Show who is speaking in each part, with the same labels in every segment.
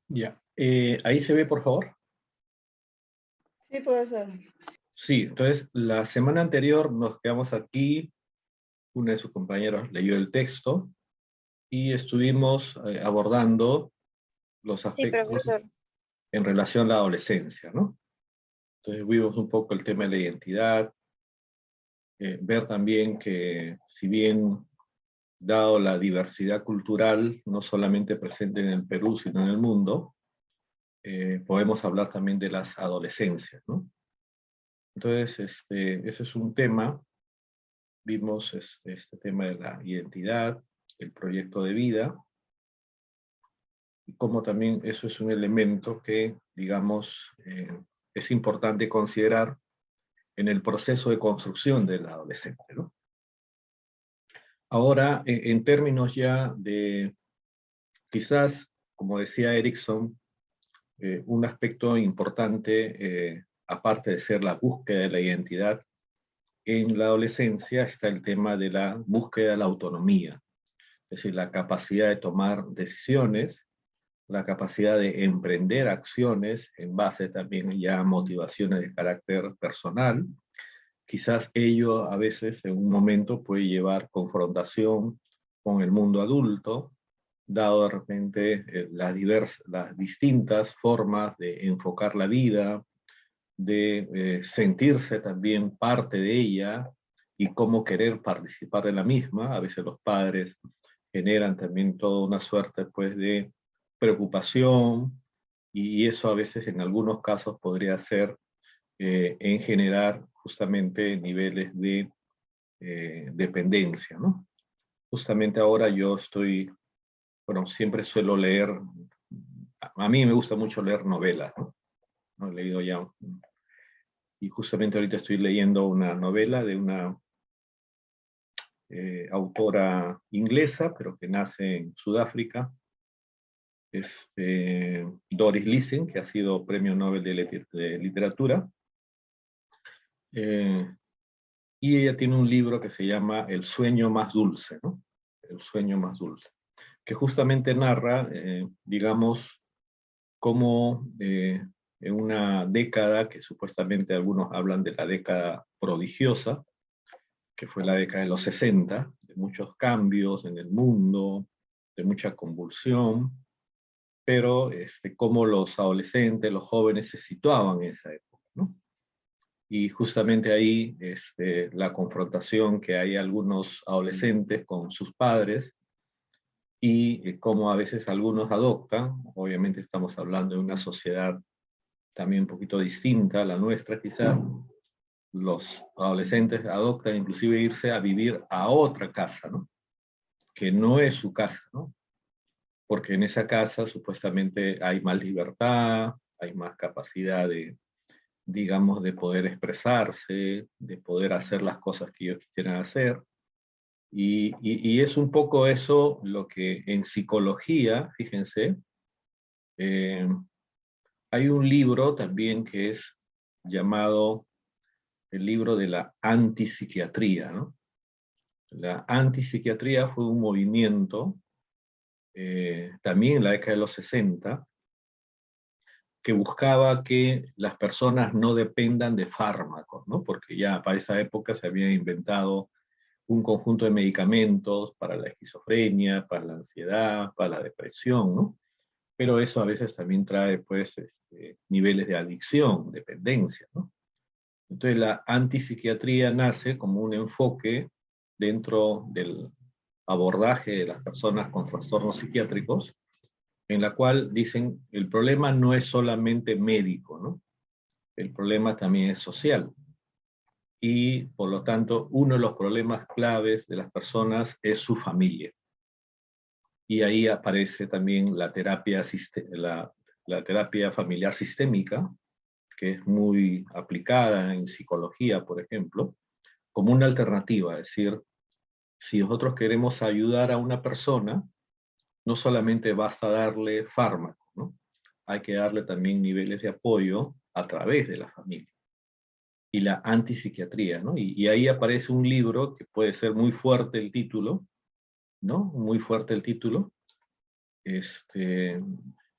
Speaker 1: Ya. Ahí se ve, por favor.
Speaker 2: Sí, puede ser.
Speaker 1: Sí, entonces la semana anterior nos quedamos aquí, una de sus compañeros leyó el texto y estuvimos abordando los
Speaker 3: Sí,
Speaker 1: aspectos
Speaker 3: profesor.
Speaker 1: en relación a la adolescencia, ¿no? Entonces vimos un poco el tema de la identidad, ver también que si bien dado la diversidad cultural, no solamente presente en el Perú, sino en el mundo, podemos hablar también de las adolescencias, ¿no? Entonces, ese es un tema. Vimos este tema de la identidad, el proyecto de vida, y cómo también eso es un elemento que, digamos, es importante considerar en el proceso de construcción del adolescente, ¿no? Ahora, en términos ya de, quizás, como decía Erickson, un aspecto importante, aparte de ser la búsqueda de la identidad, en la adolescencia está el tema de la búsqueda de la autonomía, es decir, la capacidad de tomar decisiones, la capacidad de emprender acciones en base también ya a motivaciones de carácter personal. Quizás ello a veces en un momento puede llevar confrontación con el mundo adulto, dado de repente las distintas formas de enfocar la vida, de sentirse también parte de ella y cómo querer participar de la misma. A veces los padres generan también toda una suerte pues de preocupación y eso a veces en algunos casos podría ser en generar justamente niveles de dependencia, ¿no? Justamente ahora yo estoy, bueno, siempre suelo leer, a mí me gusta mucho leer novelas, ¿no? No he leído ya, y justamente ahorita estoy leyendo una novela de una autora inglesa, pero que nace en Sudáfrica, Doris Lessing, que ha sido Premio Nobel de Literatura, y ella tiene un libro que se llama El sueño más dulce, ¿no? El sueño más dulce, que justamente narra, digamos, cómo en una década, que supuestamente algunos hablan de la década prodigiosa, que fue la década de los 60, de muchos cambios en el mundo, de mucha convulsión, pero cómo los adolescentes, los jóvenes se situaban en esa época, ¿no? Y justamente ahí la confrontación que hay algunos adolescentes con sus padres y cómo a veces algunos adoptan. Obviamente estamos hablando de una sociedad también un poquito distinta a la nuestra quizá. Los adolescentes adoptan inclusive irse a vivir a otra casa, ¿no? Que no es su casa, ¿no? Porque en esa casa supuestamente hay más libertad, hay más capacidad de, digamos, de poder expresarse, de poder hacer las cosas que ellos quisieran hacer. Y es un poco eso lo que en psicología, fíjense, eh, hay un libro también que es llamado el libro de la antipsiquiatría, ¿no? La antipsiquiatría fue un movimiento, también en la década de los 60, que buscaba que las personas no dependan de fármacos, ¿no? Porque ya para esa época se habían inventado un conjunto de medicamentos para la esquizofrenia, para la ansiedad, para la depresión, ¿no? Pero eso a veces también trae, pues, niveles de adicción, dependencia, ¿no? Entonces la antipsiquiatría nace como un enfoque dentro del abordaje de las personas con trastornos psiquiátricos, en la cual dicen, el problema no es solamente médico, ¿no? El problema también es social. Y por lo tanto, uno de los problemas claves de las personas es su familia. Y ahí aparece también la terapia, la terapia familiar sistémica, que es muy aplicada en psicología, por ejemplo, como una alternativa. Es decir, si nosotros queremos ayudar a una persona, no solamente basta darle fármaco, ¿no? hay que darle también niveles de apoyo a través de la familia. Y la antipsiquiatría, ¿no? Y ahí aparece un libro que puede ser muy fuerte el título, ¿no? Muy fuerte el título.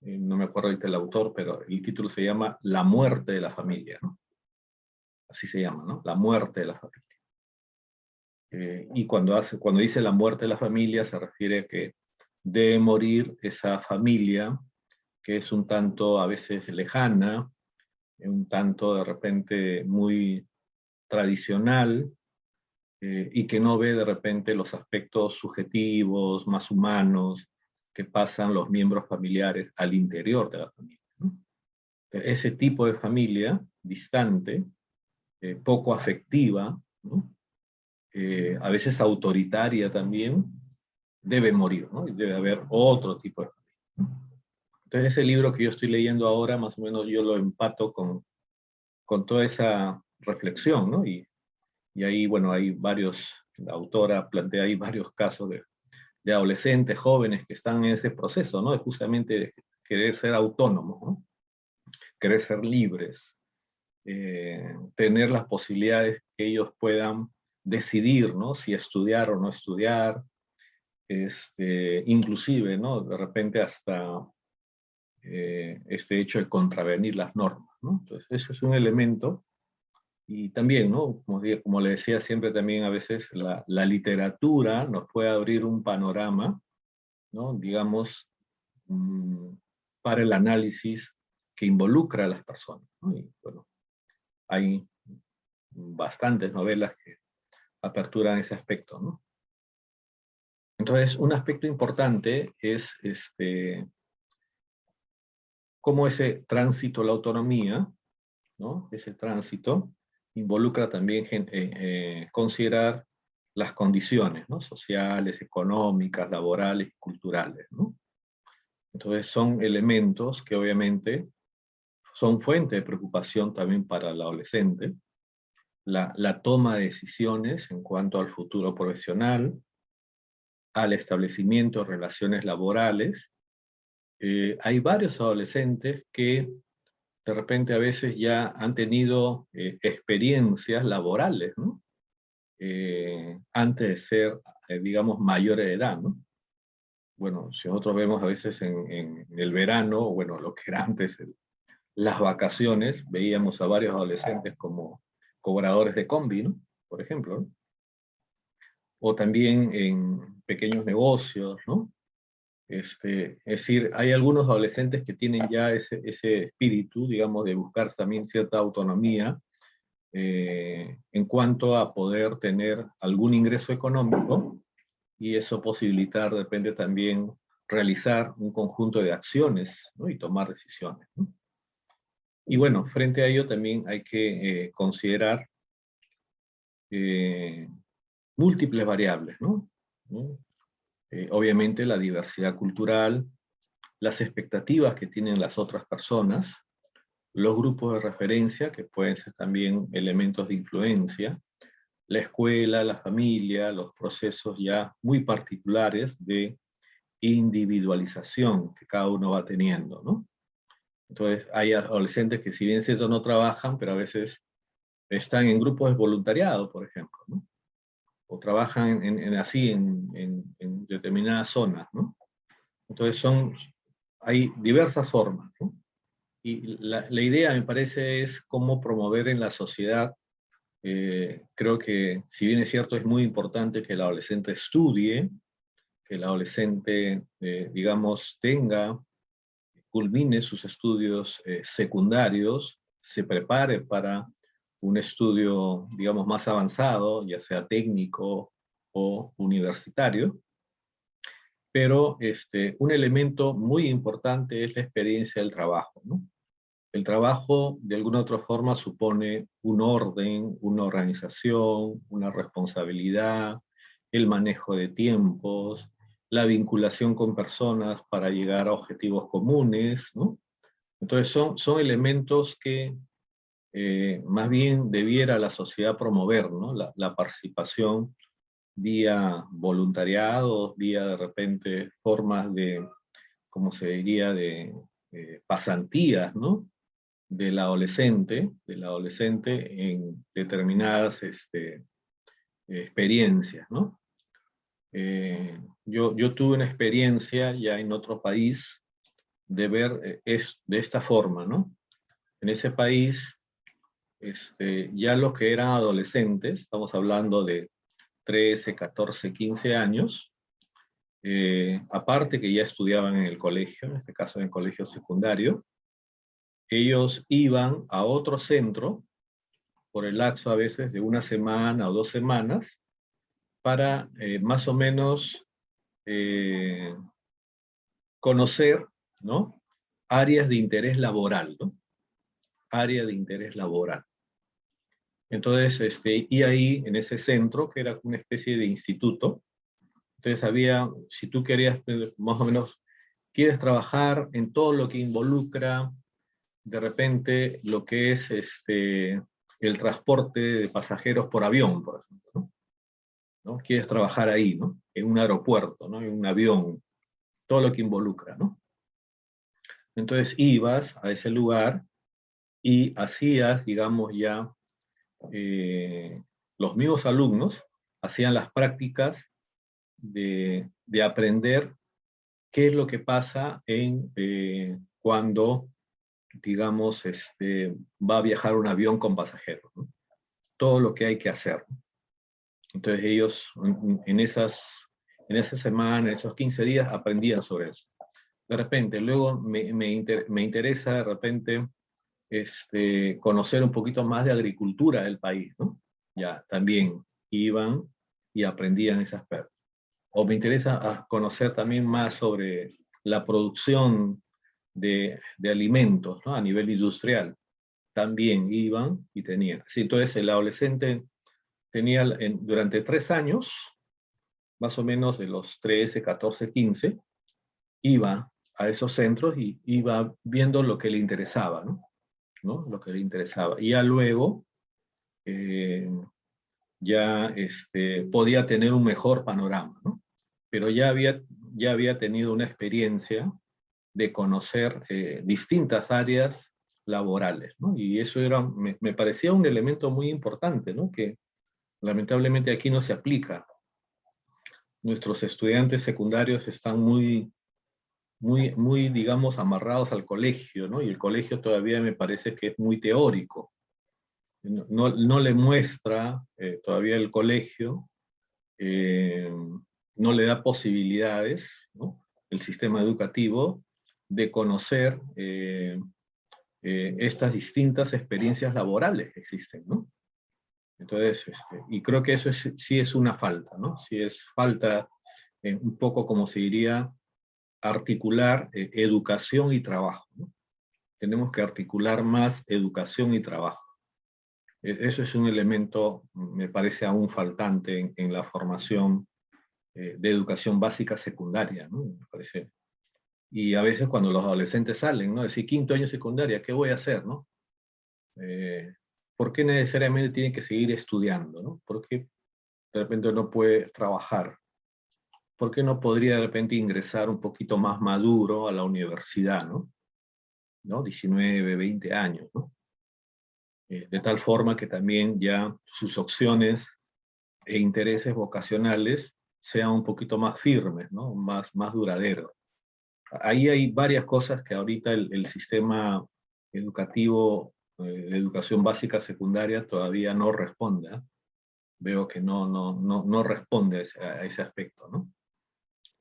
Speaker 1: No me acuerdo ahorita el autor, pero el título se llama La muerte de la familia, ¿no? Así se llama, ¿no? La muerte de la familia. Y cuando dice la muerte de la familia, se refiere a que debe morir esa familia que es un tanto a veces lejana, un tanto de repente muy tradicional, y que no ve de repente los aspectos subjetivos, más humanos, que pasan los miembros familiares al interior de la familia, ¿no? Ese tipo de familia distante, poco afectiva, ¿no? A veces autoritaria también, debe morir, ¿no? Y debe haber otro tipo de familia, ¿no? Entonces ese libro que yo estoy leyendo ahora, más o menos yo lo empato con toda esa reflexión, ¿no? Y ahí, bueno, hay varios, la autora plantea ahí varios casos de adolescentes, jóvenes que están en ese proceso, ¿no? De justamente de querer ser autónomos, ¿no? Querer ser libres, tener las posibilidades que ellos puedan decidir, ¿no? Si estudiar o no estudiar, inclusive, ¿no? De repente hasta este hecho de contravenir las normas, ¿no? Entonces, eso es un elemento. Y también, ¿no? Como le decía siempre también a veces, la literatura nos puede abrir un panorama, ¿no? Digamos, para el análisis que involucra a las personas, ¿no? Y bueno, hay bastantes novelas que aperturan ese aspecto, ¿no? Entonces, un aspecto importante es cómo ese tránsito a la autonomía, ¿no? Ese tránsito involucra también considerar las condiciones, ¿no? Sociales, económicas, laborales, culturales, ¿no? Entonces son elementos que obviamente son fuente de preocupación también para el adolescente. La toma de decisiones en cuanto al futuro profesional, al establecimiento de relaciones laborales. Hay varios adolescentes que de repente a veces ya han tenido experiencias laborales, ¿no? Antes de ser, digamos, mayores de edad, ¿no? Bueno, si nosotros vemos a veces en el verano, bueno, lo que era antes las vacaciones, veíamos a varios adolescentes como cobradores de combi, ¿no? Por ejemplo, ¿no? O también en pequeños negocios, ¿no? Es decir, hay algunos adolescentes que tienen ya ese espíritu, digamos, de buscar también cierta autonomía en cuanto a poder tener algún ingreso económico, y eso posibilitar, de repente, también realizar un conjunto de acciones, ¿no? Y tomar decisiones, ¿no? Y bueno, frente a ello también hay que considerar eh, múltiples variables, ¿no? ¿No? Obviamente la diversidad cultural, las expectativas que tienen las otras personas, los grupos de referencia, que pueden ser también elementos de influencia, la escuela, la familia, los procesos ya muy particulares de individualización que cada uno va teniendo, ¿no? Entonces hay adolescentes que si bien es cierto no trabajan, pero a veces están en grupos de voluntariado, por ejemplo, ¿no? O trabajan en determinadas zonas, ¿no? Entonces hay diversas formas, ¿no? Y la idea, me parece, es cómo promover en la sociedad. Creo que, si bien es cierto, es muy importante que el adolescente estudie, que el adolescente, digamos, culmine sus estudios secundarios, se prepare para un estudio, digamos, más avanzado, ya sea técnico o universitario. Pero un elemento muy importante es la experiencia del trabajo, ¿no? El trabajo, de alguna u otra forma, supone un orden, una organización, una responsabilidad, el manejo de tiempos, la vinculación con personas para llegar a objetivos comunes, ¿no? Entonces son elementos que más bien debiera la sociedad promover, ¿no? La participación vía voluntariados, vía de repente formas de, como se diría, de pasantías, ¿no? Del adolescente en determinadas experiencias, ¿no? Yo tuve una experiencia ya en otro país de ver de esta forma, ¿no? En ese país, ya los que eran adolescentes, estamos hablando de 13, 14, 15 años, aparte que ya estudiaban en el colegio, en este caso en el colegio secundario, ellos iban a otro centro por el lapso a veces de una semana o 2 semanas para más o menos conocer, ¿no? Áreas de interés laboral, ¿no? Área de interés laboral. Entonces, y ahí, en ese centro, que era una especie de instituto, entonces había, si tú querías, más o menos, quieres trabajar en todo lo que involucra, de repente, lo que es el transporte de pasajeros por avión, por ejemplo, ¿no? ¿No? Quieres trabajar ahí, ¿no? En un aeropuerto, ¿no? En un avión, todo lo que involucra, ¿no? Entonces ibas a ese lugar y hacías, digamos, ya los mismos alumnos hacían las prácticas de aprender qué es lo que pasa cuando, digamos, va a viajar un avión con pasajeros, ¿no? Todo lo que hay que hacer. Entonces ellos en esa semana, en esos 15 días, aprendían sobre eso. De repente, luego me interesa de repente conocer un poquito más de agricultura del país, ¿no? Ya, también iban y aprendían ese aspecto. O me interesa conocer también más sobre la producción de alimentos, ¿no? A nivel industrial. También iban y tenían. Sí, entonces el adolescente tenía durante 3 años, más o menos de los 13, 14, 15, iba a esos centros y iba viendo lo que le interesaba, ¿no? ¿No? Lo que le interesaba. Y ya luego, ya podía tener un mejor panorama, ¿no? Pero ya había tenido una experiencia de conocer distintas áreas laborales, ¿no? Y eso me parecía un elemento muy importante, ¿no? Que lamentablemente aquí no se aplica. Nuestros estudiantes secundarios están muy, digamos, amarrados al colegio, ¿no? Y el colegio todavía me parece que es muy teórico. No le muestra todavía el colegio, no le da posibilidades, ¿no? El sistema educativo de conocer estas distintas experiencias laborales que existen, ¿no? Entonces, y creo que eso sí es una falta, ¿no? Sí es falta, un poco como se diría, articular educación y trabajo, ¿no? Tenemos que articular más educación y trabajo. Eso es un elemento, me parece aún faltante en la formación de educación básica secundaria, ¿no? Me parece. Y a veces cuando los adolescentes salen, ¿no? Decir, 5º año secundaria, ¿qué voy a hacer, no? ¿Por qué necesariamente tienen que seguir estudiando, no? ¿Por qué de repente no puede trabajar? ¿Por qué no podría de repente ingresar un poquito más maduro a la universidad, ¿no? 19, 20 años, ¿no? De tal forma que también ya sus opciones e intereses vocacionales sean un poquito más firmes, ¿no? Más duraderos. Ahí hay varias cosas que ahorita el sistema educativo, de educación básica secundaria todavía no responde, ¿eh? Veo que no responde a ese aspecto, ¿no?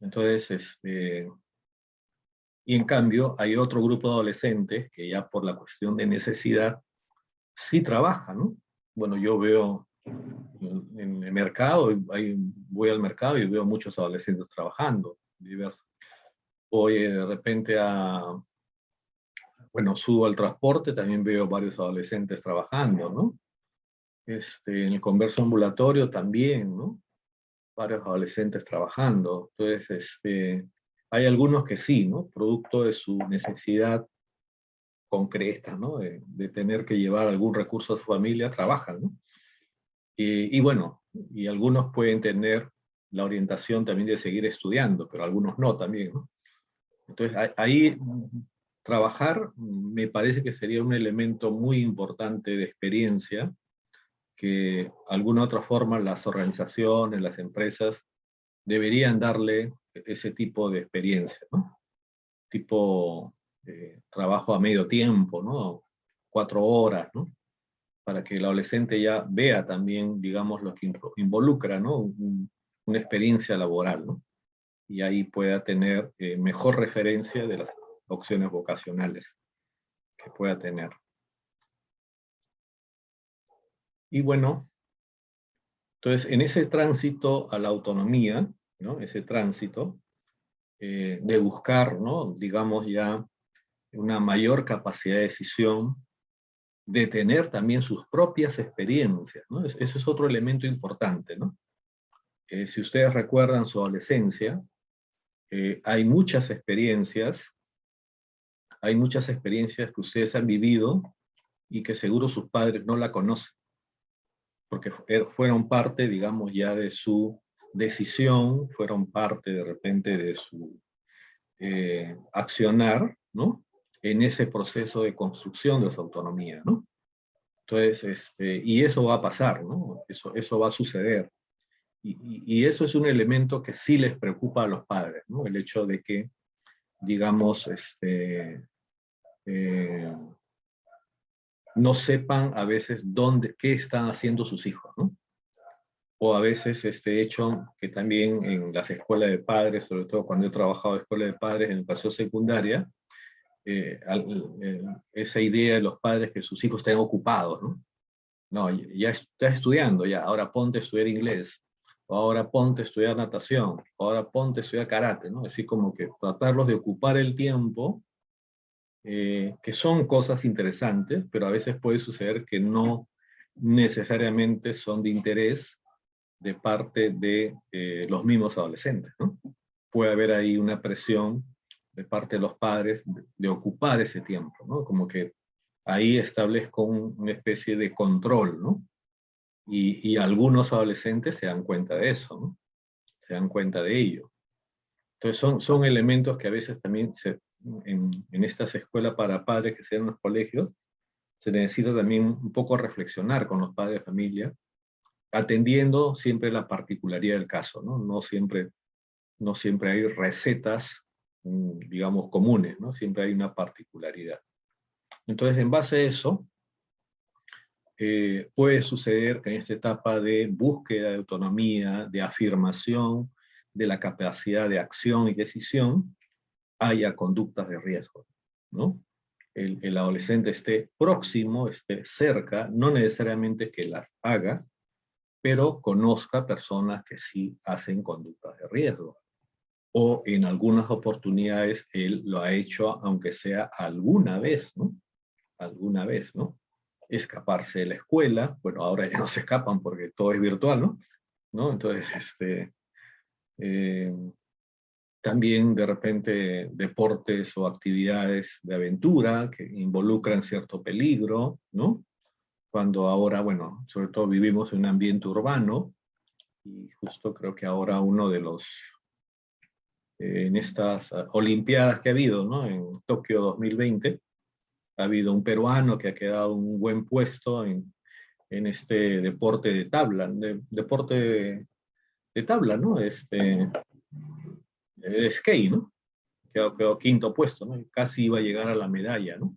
Speaker 1: Entonces, y en cambio hay otro grupo de adolescentes que ya por la cuestión de necesidad sí trabajan, ¿no? Bueno, yo veo en el mercado, voy al mercado y veo muchos adolescentes trabajando, diversos. Voy de repente subo al transporte, también veo varios adolescentes trabajando, ¿no? En el comercio ambulatorio también, ¿no? Varios adolescentes trabajando. Entonces, hay algunos que sí, ¿no? Producto de su necesidad concreta, ¿no? De tener que llevar algún recurso a su familia, trabajan, ¿no? Y bueno, y algunos pueden tener la orientación también de seguir estudiando, pero algunos no también, ¿no? Entonces, ahí trabajar me parece que sería un elemento muy importante de experiencia, que alguna otra forma las organizaciones, las empresas, deberían darle ese tipo de experiencia, ¿no? Tipo trabajo a medio tiempo, ¿no? 4 horas, ¿no? Para que el adolescente ya vea también, digamos, lo que involucra, ¿no? Una experiencia laboral, ¿no? Y ahí pueda tener mejor referencia de las opciones vocacionales que pueda tener. Y bueno, entonces en ese tránsito a la autonomía, ¿no? Ese tránsito de buscar, ¿no? Digamos ya una mayor capacidad de decisión, de tener también sus propias experiencias, ¿no? Ese es otro elemento importante, ¿no? Si ustedes recuerdan su adolescencia, hay muchas experiencias que ustedes han vivido y que seguro sus padres no la conocen, porque fueron parte, digamos, ya de su decisión, fueron parte de repente de su accionar, ¿no? En ese proceso de construcción de su autonomía, ¿no? Entonces, y eso va a pasar, ¿no? Eso va a suceder. Y eso es un elemento que sí les preocupa a los padres, ¿no? El hecho de que, digamos, no sepan a veces qué están haciendo sus hijos, ¿no? O a veces este hecho que también en las escuelas de padres, sobre todo cuando he trabajado en escuelas de padres en educación secundaria, esa idea de los padres que sus hijos estén ocupados, ¿no? No, ya estás estudiando, ya, ahora ponte a estudiar inglés, o ahora ponte a estudiar natación, o ahora ponte a estudiar karate, ¿no? Así como que tratarlos de ocupar el tiempo, que son cosas interesantes, pero a veces puede suceder que no necesariamente son de interés de parte de los mismos adolescentes, ¿no? Puede haber ahí una presión de parte de los padres de ocupar ese tiempo, ¿no? Como que ahí establezco una especie de control, ¿no? Y algunos adolescentes se dan cuenta de eso, ¿no? Se dan cuenta de ello. Entonces son elementos que a veces también en estas escuelas para padres que se dan en los colegios, se necesita también un poco reflexionar con los padres de familia, atendiendo siempre la particularidad del caso, ¿no? No siempre hay recetas, digamos, comunes, ¿no? Siempre hay una particularidad. Entonces, en base a eso, puede suceder que en esta etapa de búsqueda de autonomía, de afirmación de la capacidad de acción y decisión, haya conductas de riesgo, ¿no? El adolescente esté próximo, esté cerca, no necesariamente que las haga, pero conozca personas que sí hacen conductas de riesgo. O en algunas oportunidades él lo ha hecho, aunque sea alguna vez, ¿no? Alguna vez, ¿no? Escaparse de la escuela, bueno, ahora ya no se escapan porque todo es virtual, ¿no? ¿No? Entonces, eh, también de repente deportes o actividades de aventura que involucran cierto peligro, ¿no? Cuando ahora, bueno, sobre todo vivimos en un ambiente urbano, y justo creo que ahora uno de los, en estas olimpiadas que ha habido, ¿no? En Tokio 2020, ha habido un peruano que ha quedado un buen puesto en este deporte de tabla, deporte de tabla, ¿no? El skate, ¿no? Quedó quinto puesto, ¿no? Y casi iba a llegar a la medalla, ¿no?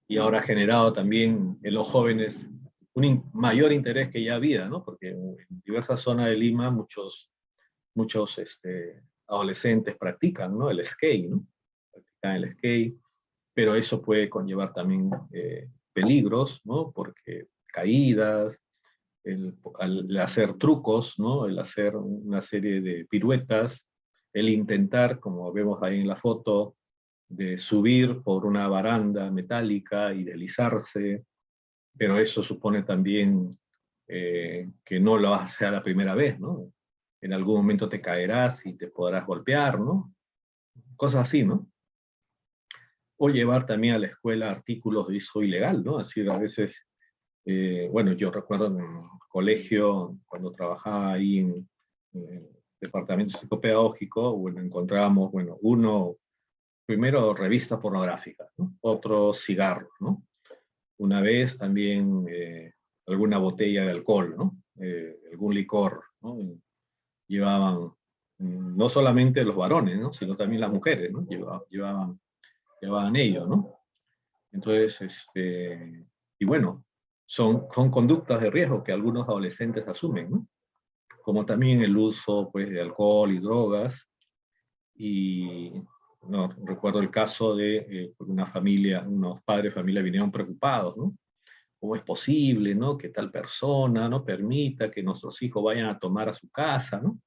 Speaker 1: Y ahora ha generado también en los jóvenes un mayor interés que ya había, ¿no? Porque en diversas zonas de Lima muchos adolescentes practican, ¿no? El skate, ¿no? Practican el skate, pero eso puede conllevar también peligros, ¿no? Porque caídas, el hacer trucos, ¿no? El hacer una serie de piruetas, el intentar, como vemos ahí en la foto, de subir por una baranda metálica y deslizarse, pero eso supone también que no lo vas a hacer a la primera vez, ¿no? En algún momento te caerás y te podrás golpear, ¿no? Cosas así, ¿no? O llevar también a la escuela artículos de uso ilegal, ¿no? Así a veces, bueno, yo recuerdo en el colegio, cuando trabajaba ahí en el departamento psicopedagógico, bueno, encontrábamos, bueno, uno primero revistas pornográficas, ¿no? Otros cigarros, ¿no? Una vez también alguna botella de alcohol, ¿no? Algún licor, ¿no? Llevaban no solamente los varones, ¿no? Sino también las mujeres, ¿no? Llevaban ellos, ¿no? Entonces, y bueno, son conductas de riesgo que algunos adolescentes asumen, ¿no? Como también el uso, pues, de alcohol y drogas. Y no, recuerdo el caso de una familia, unos padres de familia vinieron preocupados, ¿no? ¿Cómo es posible, ¿no? Que tal persona no permita que nuestros hijos vayan a tomar a su casa, ¿no?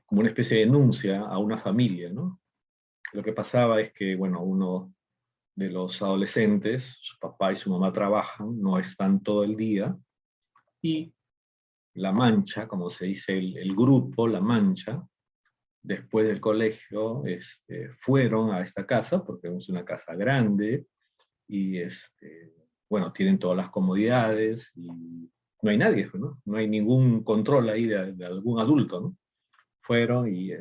Speaker 1: Como una especie de denuncia a una familia, ¿no? Lo que pasaba es que, bueno, uno de los adolescentes, su papá y su mamá trabajan, no están todo el día, y la mancha, como se dice el grupo, la mancha, después del colegio, fueron a esta casa, porque es una casa grande, y bueno, tienen todas las comodidades, y no hay nadie, ¿no? No hay ningún control ahí de algún adulto, ¿no? Fueron y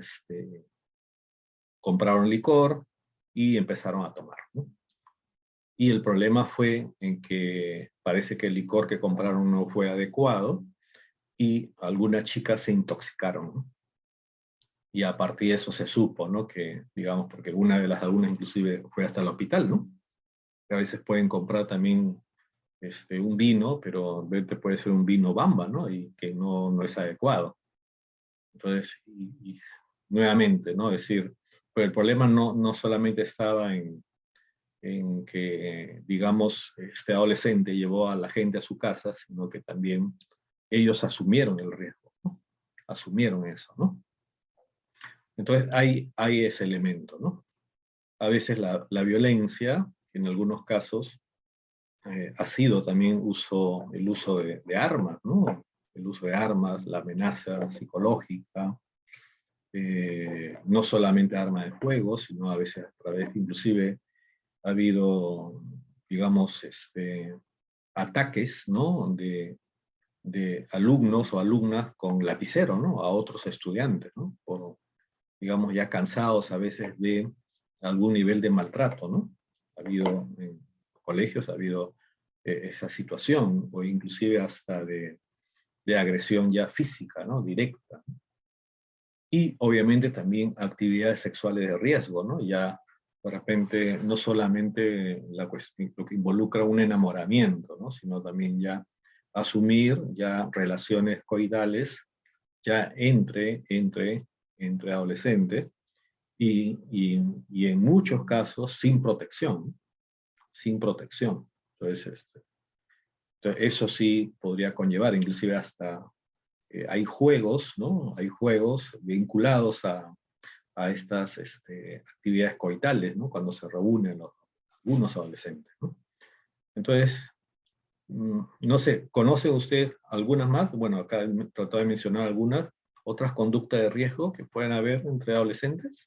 Speaker 1: compraron licor y empezaron a tomar, ¿no? Y el problema fue en que parece que el licor que compraron no fue adecuado y algunas chicas se intoxicaron, ¿no? Y a partir de eso se supo, ¿no? Que, digamos, porque una de las alumnas inclusive fue hasta el hospital, ¿no? A veces pueden comprar también un vino, pero puede ser un vino Bamba, ¿no? Y que no es adecuado. Entonces, y nuevamente, ¿no? Es decir, pero el problema no solamente estaba en que, digamos, este adolescente llevó a la gente a su casa, sino que también ellos asumieron el riesgo, ¿no? Asumieron eso, ¿no? Entonces hay ese elemento, ¿no? A veces la violencia, en algunos casos, ha sido también el uso de armas, ¿no? El uso de armas, la amenaza psicológica, no solamente armas de fuego, sino a veces a través, inclusive, ha habido, digamos, ataques, ¿no? De alumnos o alumnas con lapicero, ¿no? A otros estudiantes, ¿no? Por, digamos, ya cansados a veces de algún nivel de maltrato, ¿no? Ha habido en colegios, ha habido esa situación, o inclusive hasta de agresión ya física, ¿no? Directa. Y obviamente también actividades sexuales de riesgo, ¿no? Ya de repente no solamente la cuestión, lo que involucra un enamoramiento, ¿no? Sino también ya asumir ya relaciones coitales ya entre adolescentes y en muchos casos sin protección, sin protección. Entonces, eso sí podría conllevar, inclusive hasta hay juegos, ¿no? Hay juegos vinculados a estas actividades coitales, ¿no? Cuando se reúnen algunos adolescentes, ¿no? Entonces, no sé, ¿conoce usted algunas más? Bueno, acá trató de mencionar algunas, otras conductas de riesgo que pueden haber entre adolescentes.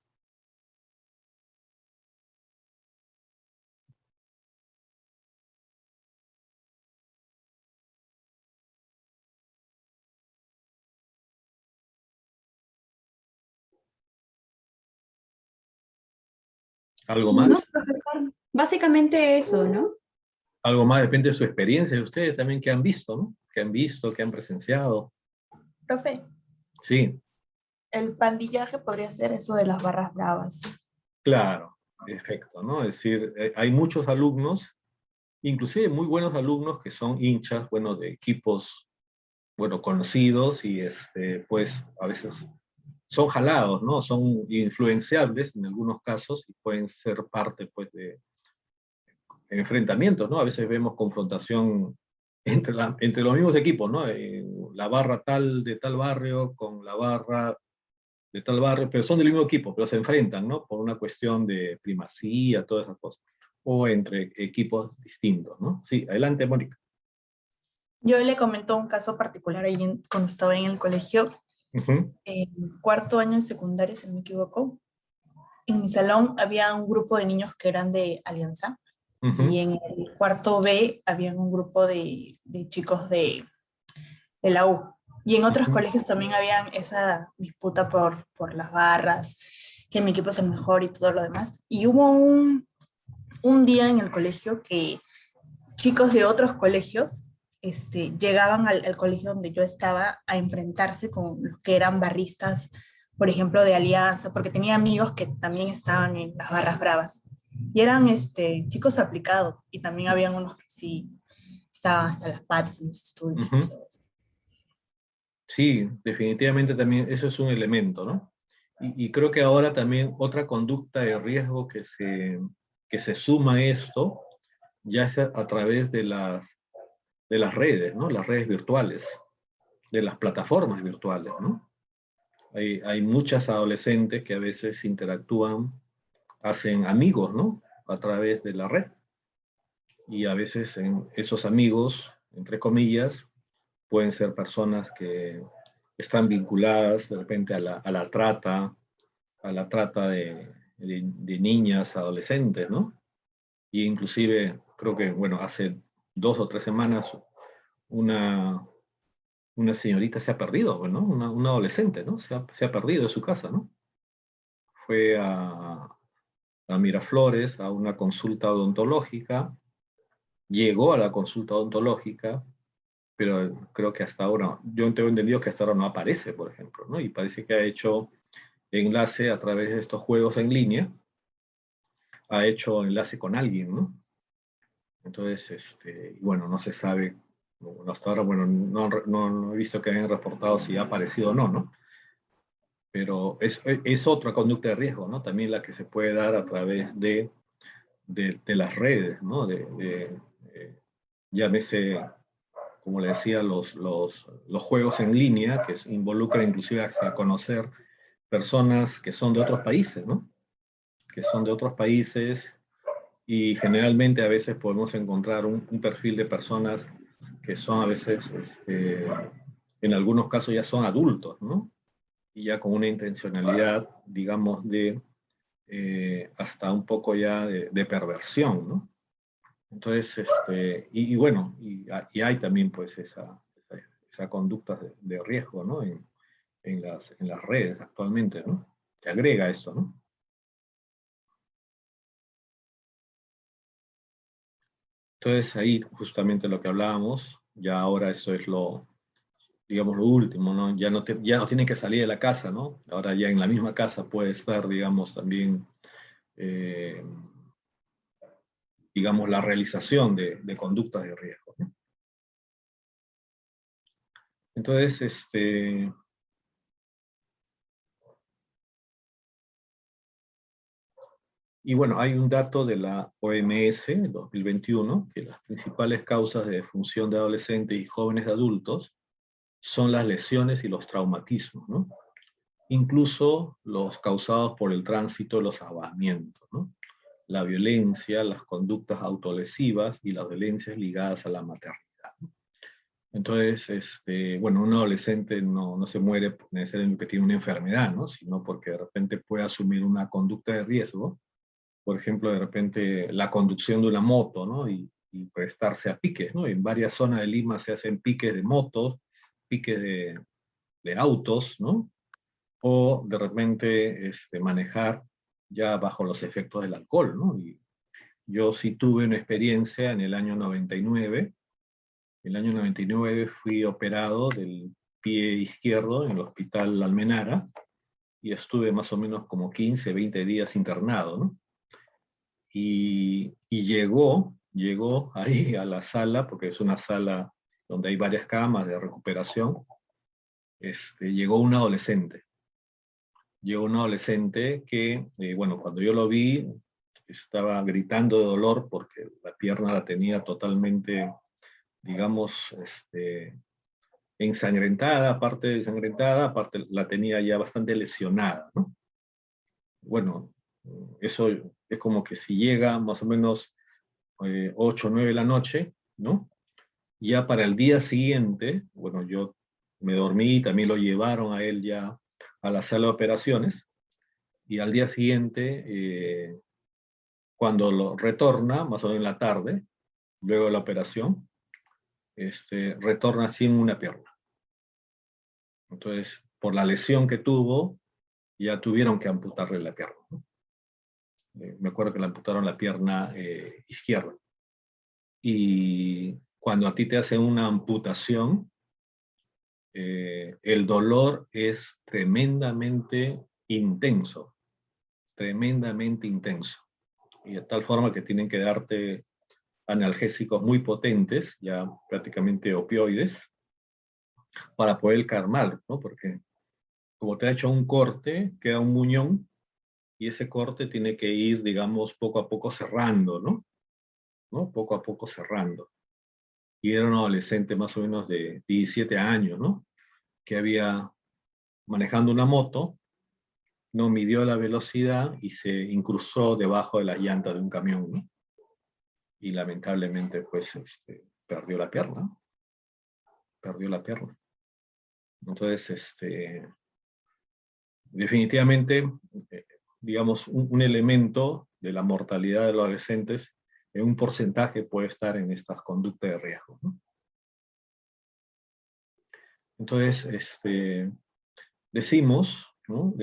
Speaker 1: ¿Algo más?
Speaker 3: No, profesor, básicamente eso, ¿no?
Speaker 1: Algo más depende de su experiencia, de ustedes también que han visto, ¿no? Que han visto, que han presenciado.
Speaker 4: Profe,
Speaker 1: Sí,
Speaker 4: el pandillaje podría ser eso de las barras bravas.
Speaker 1: claro, perfecto, ¿no? Es decir, hay muchos alumnos, inclusive muy buenos alumnos que son hinchas, bueno, de equipos, bueno, conocidos y pues a veces son jalados, ¿no? Son influenciables en algunos casos y pueden ser parte, pues, de enfrentamientos, ¿no? A veces vemos confrontación entre los mismos equipos, ¿no? La barra tal de tal barrio con la barra de tal barrio, pero son del mismo equipo, pero se enfrentan, ¿no? Por una cuestión de primacía, todas esas cosas. O entre equipos distintos, ¿no? Sí, adelante, Mónica.
Speaker 4: Yo le comento un caso particular ahí cuando estaba en el colegio, en cuarto año de secundaria, si no me equivoco. En mi salón había un grupo de niños que eran de Alianza, y en el cuarto B había un grupo de chicos de la U. Y en otros colegios también había esa disputa por las barras, que mi equipo es el mejor y todo lo demás. Y hubo un día en el colegio que chicos de otros colegios llegaban al colegio donde yo estaba a enfrentarse con los que eran barristas, por ejemplo, de Alianza, porque tenía amigos que también estaban en las barras bravas. Y eran chicos aplicados, y también habían unos que sí estaban hasta las patas en los estudios y todo eso.
Speaker 1: Sí, definitivamente también eso es un elemento, ¿no? Y creo que ahora también otra conducta de riesgo que se suma a esto, ya es a través de las redes, ¿no? Las redes virtuales, de las plataformas virtuales, ¿no? Hay muchas adolescentes que a veces interactúan, hacen amigos, ¿no? A través de la red. Y a veces esos amigos, entre comillas, pueden ser personas que están vinculadas de repente a la trata de niñas, adolescentes, ¿no? Y inclusive, creo que, bueno, hace 2 o 3 semanas, una señorita se ha perdido, ¿no? Una adolescente, ¿no? Se ha perdido de su casa, ¿no? Fue a Miraflores a una consulta odontológica, llegó a la consulta odontológica, pero creo que hasta ahora, yo tengo entendido que hasta ahora no aparece, por ejemplo, ¿no? Y parece que ha hecho enlace a través de estos juegos en línea, ha hecho enlace con alguien, ¿no? Entonces, bueno, no se sabe, bueno, hasta ahora, bueno, no he visto que hayan reportado si ha aparecido o no, ¿no? Pero es otra conducta de riesgo, ¿no? También la que se puede dar a través de las redes, ¿no? Llámese, como le decía, los juegos en línea, que involucran inclusive hasta conocer personas que son de otros países, ¿no? Que son de otros países, y generalmente a veces podemos encontrar un perfil de personas que son a veces, en algunos casos ya son adultos, ¿no? Y ya con una intencionalidad, digamos, hasta un poco ya de perversión, ¿no? Entonces, y bueno, y hay también pues esa conducta de riesgo, ¿no? En las redes actualmente, ¿no? Que agrega eso, ¿no? Entonces ahí justamente lo que hablábamos, ya ahora eso es digamos, lo último, ¿no? Ya no tienen que salir de la casa, ¿no? Ahora ya en la misma casa puede estar, digamos, también, digamos, la realización de conductas de riesgo, ¿no? Entonces, y bueno, hay un dato de la OMS 2021, que las principales causas de defunción de adolescentes y jóvenes adultos son las lesiones y los traumatismos, ¿no? Incluso los causados por el tránsito y los ahogamientos, ¿no? La violencia, las conductas autolesivas y las violencias ligadas a la maternidad. Entonces, bueno, un adolescente no se muere necesariamente porque tiene una enfermedad, ¿no? Sino porque de repente puede asumir una conducta de riesgo, por ejemplo, de repente la conducción de una moto, ¿no? Y prestarse a piques, ¿no? En varias zonas de Lima se hacen piques de motos, piques de autos, ¿no? O de repente manejar ya bajo los efectos del alcohol, ¿no? Y yo sí tuve una experiencia en el año 99. En el año 99 fui operado del pie izquierdo en el Hospital Almenara y estuve más o menos como 15, 20 días internado, ¿no? Y llegó ahí a la sala, porque es una sala donde hay varias camas de recuperación, llegó un adolescente. Llegó un adolescente que, bueno, cuando yo lo vi, estaba gritando de dolor porque la pierna la tenía totalmente, digamos, ensangrentada, aparte la tenía ya bastante lesionada, ¿no? Bueno, eso es como que si llega más o menos 8 o 9 de la noche, ¿no? Ya para el día siguiente, bueno, yo me dormí, también lo llevaron a él ya a la sala de operaciones, y al día siguiente, cuando lo retorna, más o menos en la tarde, luego de la operación, retorna sin una pierna. Entonces, por la lesión que tuvo, ya tuvieron que amputarle la pierna, ¿no? Me acuerdo que le amputaron la pierna izquierda. Y cuando a ti te hacen una amputación, el dolor es tremendamente intenso, y de tal forma que tienen que darte analgésicos muy potentes, ya prácticamente opioides, para poder calmar, ¿no? Porque como te ha hecho un corte, queda un muñón, y ese corte tiene que ir, digamos, poco a poco cerrando, ¿no? Poco a poco cerrando. Y era un adolescente más o menos de 17 años, ¿no? Que había manejando una moto, no midió la velocidad y se incrustó debajo de las llantas de un camión, ¿no? Y lamentablemente, pues, perdió la pierna. Perdió la pierna. Entonces, definitivamente, digamos, un elemento de la mortalidad de los adolescentes, en un porcentaje puede estar en estas conductas de riesgo, ¿no? Entonces, decimos, ¿no?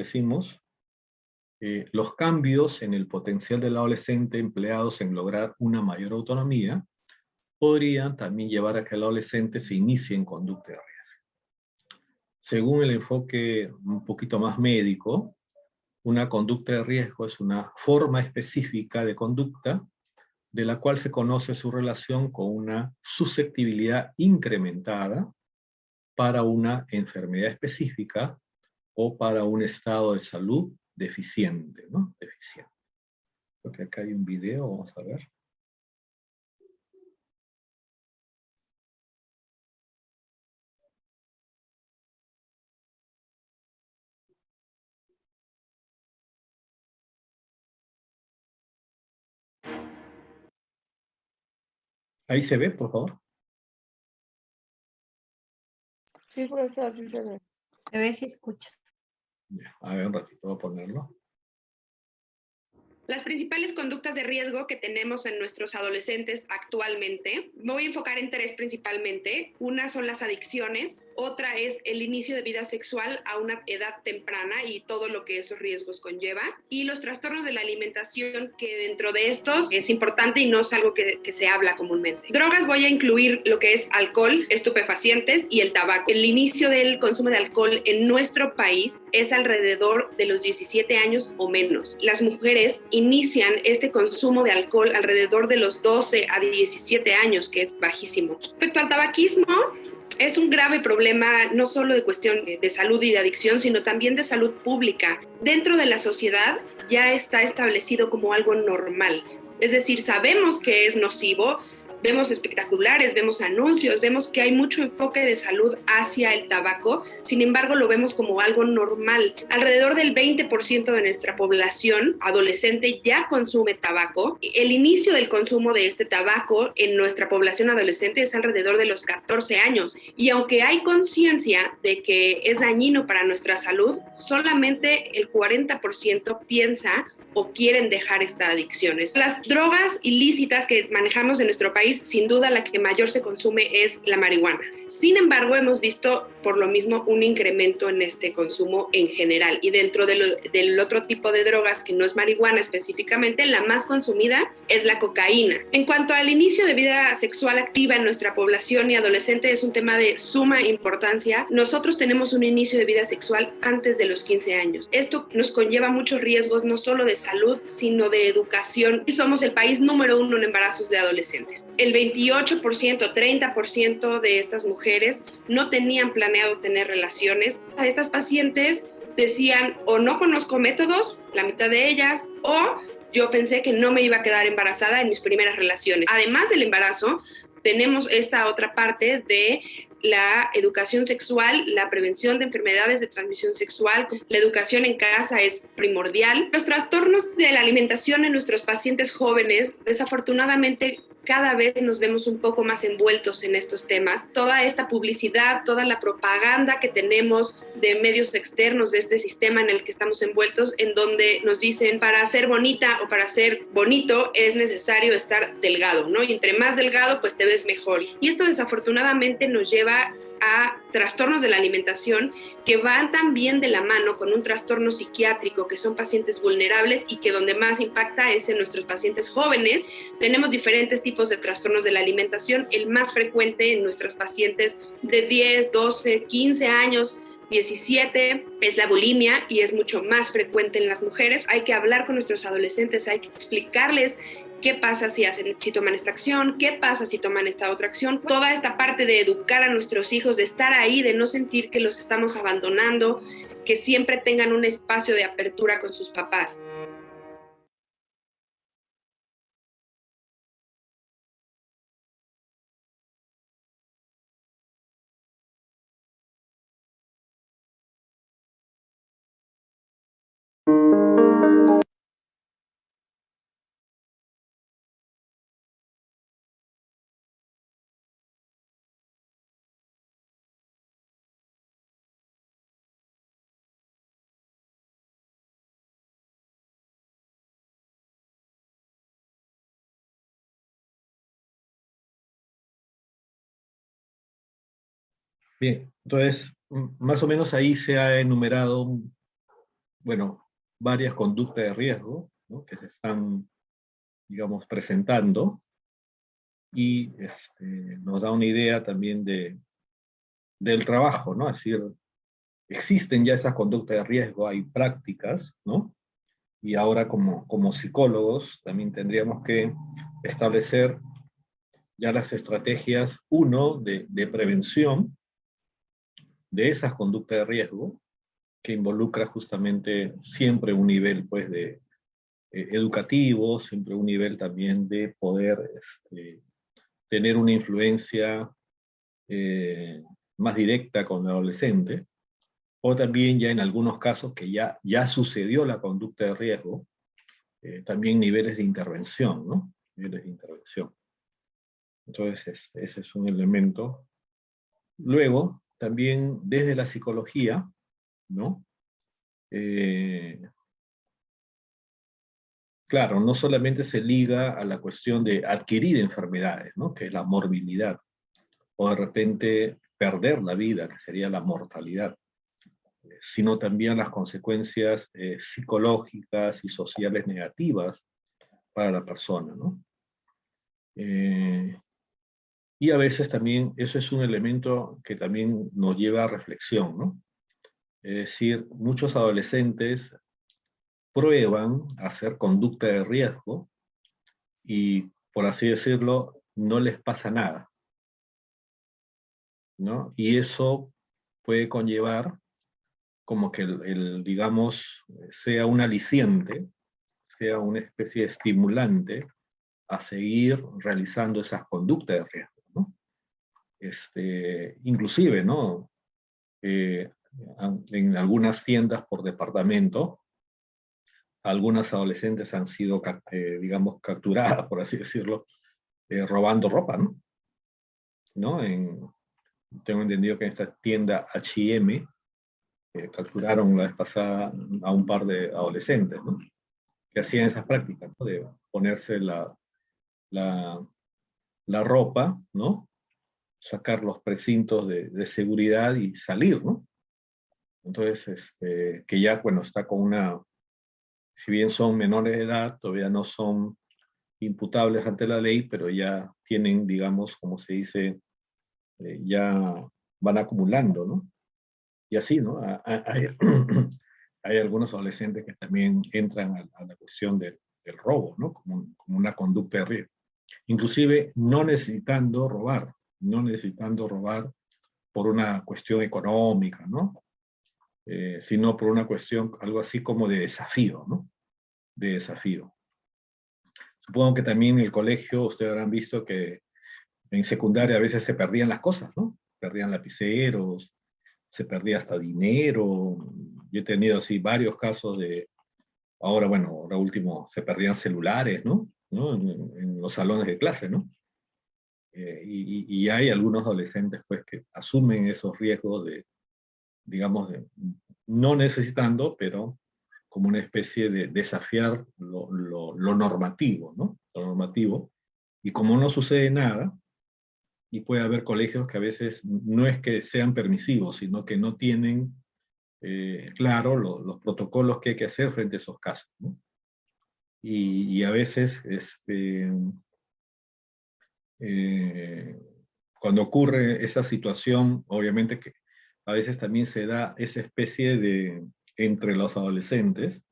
Speaker 1: Los cambios en el potencial del adolescente empleados en lograr una mayor autonomía podrían también llevar a que el adolescente se inicie en conducta de riesgo. Según el enfoque un poquito más médico, una conducta de riesgo es una forma específica de conducta de la cual se conoce su relación con una susceptibilidad incrementada para una enfermedad específica o para un estado de salud deficiente, ¿no? Deficiente. Creo que acá hay un video, vamos a ver. Ahí se ve, por favor.
Speaker 2: Sí, profesor, sí se ve.
Speaker 3: Se ve si escucha.
Speaker 1: Ya, a ver, un ratito, voy a ponerlo.
Speaker 5: Las principales conductas de riesgo que tenemos en nuestros adolescentes actualmente, me voy a enfocar en tres principalmente. Una son las adicciones, otra es el inicio de vida sexual a una edad temprana y todo lo que esos riesgos conlleva, y los trastornos de la alimentación, que dentro de estos es importante y no es algo que se habla comúnmente. Drogas, voy a incluir lo que es alcohol, estupefacientes y el tabaco. El inicio del consumo de alcohol en nuestro país es alrededor de los 17 años o menos. Las mujeres inician este consumo de alcohol alrededor de los 12 a 17 años, que es bajísimo. Respecto al tabaquismo, es un grave problema no solo de cuestión de salud y de adicción, sino también de salud pública. Dentro de la sociedad ya está establecido como algo normal. Es decir, sabemos que es nocivo, vemos espectaculares, vemos anuncios, vemos que hay mucho enfoque de salud hacia el tabaco, sin embargo lo vemos como algo normal. Alrededor del 20% de nuestra población adolescente ya consume tabaco. El inicio del consumo de este tabaco en nuestra población adolescente es alrededor de los 14 años. Y aunque hay conciencia de que es dañino para nuestra salud, solamente el 40% piensa o quieren dejar estas adicciones. Las drogas ilícitas que manejamos en nuestro país, sin duda la que mayor se consume es la marihuana. Sin embargo, hemos visto por lo mismo un incremento en este consumo en general. Y dentro del otro tipo de drogas, que no es marihuana específicamente, la más consumida es la cocaína. En cuanto al inicio de vida sexual activa en nuestra población y adolescente, es un tema de suma importancia. Nosotros tenemos un inicio de vida sexual antes de los 15 años. Esto nos conlleva muchos riesgos, no solo de salud, sino de educación, y somos el país número 1 en embarazos de adolescentes. El 28%, 30% de estas mujeres no tenían planeado tener relaciones. A estas pacientes decían, o no conozco métodos, la mitad de ellas, o yo pensé que no me iba a quedar embarazada en mis primeras relaciones. Además del embarazo, tenemos esta otra parte de la educación sexual, la prevención de enfermedades de transmisión sexual. La educación en casa es primordial. Los trastornos de la alimentación en nuestros pacientes jóvenes, desafortunadamente, cada vez nos vemos un poco más envueltos en estos temas. Toda esta publicidad, toda la propaganda que tenemos de medios externos de este sistema en el que estamos envueltos, en donde nos dicen para ser bonita o para ser bonito es necesario estar delgado, ¿no? Y entre más delgado, pues te ves mejor. Y esto desafortunadamente nos lleva a trastornos de la alimentación que van también de la mano con un trastorno psiquiátrico, que son pacientes vulnerables y que donde más impacta es en nuestros pacientes jóvenes. Tenemos diferentes tipos de trastornos de la alimentación. El más frecuente en nuestros pacientes de 10, 12, 15 años, 17 es la bulimia y es mucho más frecuente en las mujeres. Hay que hablar con nuestros adolescentes, hay que explicarles qué pasa si toman esta acción, qué pasa si toman esta otra acción. Toda esta parte de educar a nuestros hijos, de estar ahí, de no sentir que los estamos abandonando, que siempre tengan un espacio de apertura con sus papás.
Speaker 1: Bien, entonces, más o menos ahí se ha enumerado, bueno, varias conductas de riesgo, ¿no?, que se están, digamos, presentando, y nos da una idea también del trabajo, ¿no? Es decir, existen ya esas conductas de riesgo, hay prácticas, ¿no? Y ahora como psicólogos también tendríamos que establecer ya las estrategias, uno, de prevención de esas conductas de riesgo, que involucra justamente siempre un nivel, pues, de educativo, siempre un nivel también de poder tener una influencia más directa con el adolescente, o también ya en algunos casos que ya sucedió la conducta de riesgo, también niveles de intervención, ¿no? Niveles de intervención. Entonces, ese es un elemento. Luego, también desde la psicología, ¿no? Claro, no solamente se liga a la cuestión de adquirir enfermedades, ¿no?, que es la morbilidad, o de repente perder la vida, que sería la mortalidad, sino también las consecuencias psicológicas y sociales negativas para la persona, ¿no? Y a veces también eso es un elemento que también nos lleva a reflexión, ¿no? Es decir, muchos adolescentes prueban hacer conducta de riesgo y, por así decirlo, no les pasa nada, ¿no? Y eso puede conllevar como que digamos, sea un aliciente, sea una especie de estimulante a seguir realizando esas conductas de riesgo, ¿no? Inclusive, ¿no? En algunas tiendas por departamento, algunas adolescentes han sido, digamos, capturadas, por así decirlo, robando ropa, ¿no? ¿No? Tengo entendido que en esta tienda H&M capturaron la vez pasada a un par de adolescentes, ¿no?, que hacían esas prácticas, ¿no?, de ponerse la ropa, ¿no?, sacar los precintos de seguridad y salir, ¿no? Entonces, que ya, bueno, está con si bien son menores de edad, todavía no son imputables ante la ley, pero ya tienen, digamos, como se dice, ya van acumulando, ¿no? Y así, ¿no? Hay algunos adolescentes que también entran a la cuestión del robo, ¿no? Como una conducta de riesgo. Inclusive no necesitando robar por una cuestión económica, ¿no? Sino por una cuestión, algo así como de desafío, ¿no? De desafío. Supongo que también en el colegio ustedes habrán visto que en secundaria a veces se perdían las cosas, ¿no? Perdían lapiceros, se perdía hasta dinero. Yo he tenido así varios casos ahora último, se perdían celulares, ¿no? En los salones de clase, ¿no? Y hay algunos adolescentes, pues, que asumen esos riesgos digamos, no necesitando, pero como una especie de desafiar lo normativo, ¿no? Lo normativo. Y como no sucede nada, y puede haber colegios que a veces no es que sean permisivos, sino que no tienen claro los protocolos que hay que hacer frente a esos casos, ¿no? Y a veces, cuando ocurre esa situación, obviamente que a veces también se da esa especie de, entre los adolescentes,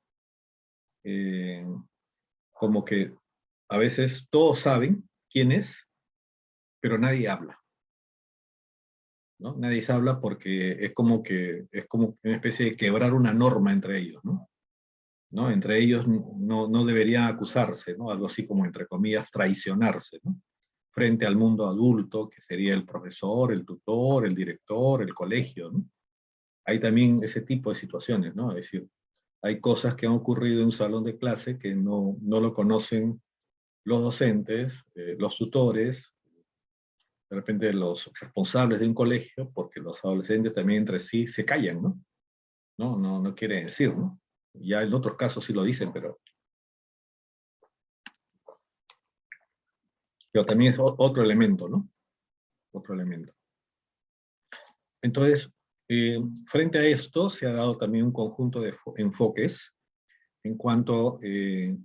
Speaker 1: como que a veces todos saben quién es, pero nadie habla, ¿no? Nadie se habla porque es como una especie de quebrar una norma entre ellos, ¿no? ¿No? Entre ellos no deberían acusarse, ¿no? Algo así como, entre comillas, traicionarse, ¿no? Frente al mundo adulto, que sería el profesor, el tutor, el director, el colegio, ¿no? Hay también ese tipo de situaciones, ¿no? Es decir, hay cosas que han ocurrido en un salón de clase que no lo conocen los docentes, los tutores, de repente los responsables de un colegio, porque los adolescentes también entre sí se callan, ¿no? No quieren decir, ¿no? Ya en otros casos sí lo dicen, pero también es otro elemento, ¿no? Otro elemento. Entonces, frente a esto, se ha dado también un conjunto de enfoques en cuanto que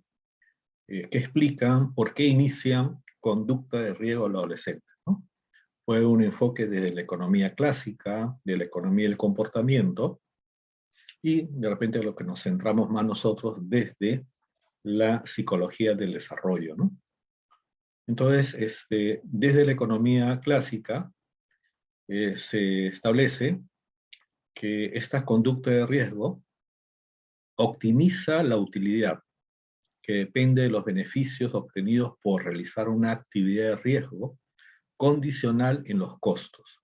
Speaker 1: explican por qué inician conducta de riesgo al adolescente, ¿no? Fue un enfoque desde la economía clásica, de la economía del comportamiento, y de repente lo que nos centramos más nosotros desde la psicología del desarrollo, ¿no? Entonces, desde la economía clásica se establece que esta conducta de riesgo optimiza la utilidad, que depende de los beneficios obtenidos por realizar una actividad de riesgo condicional en los costos,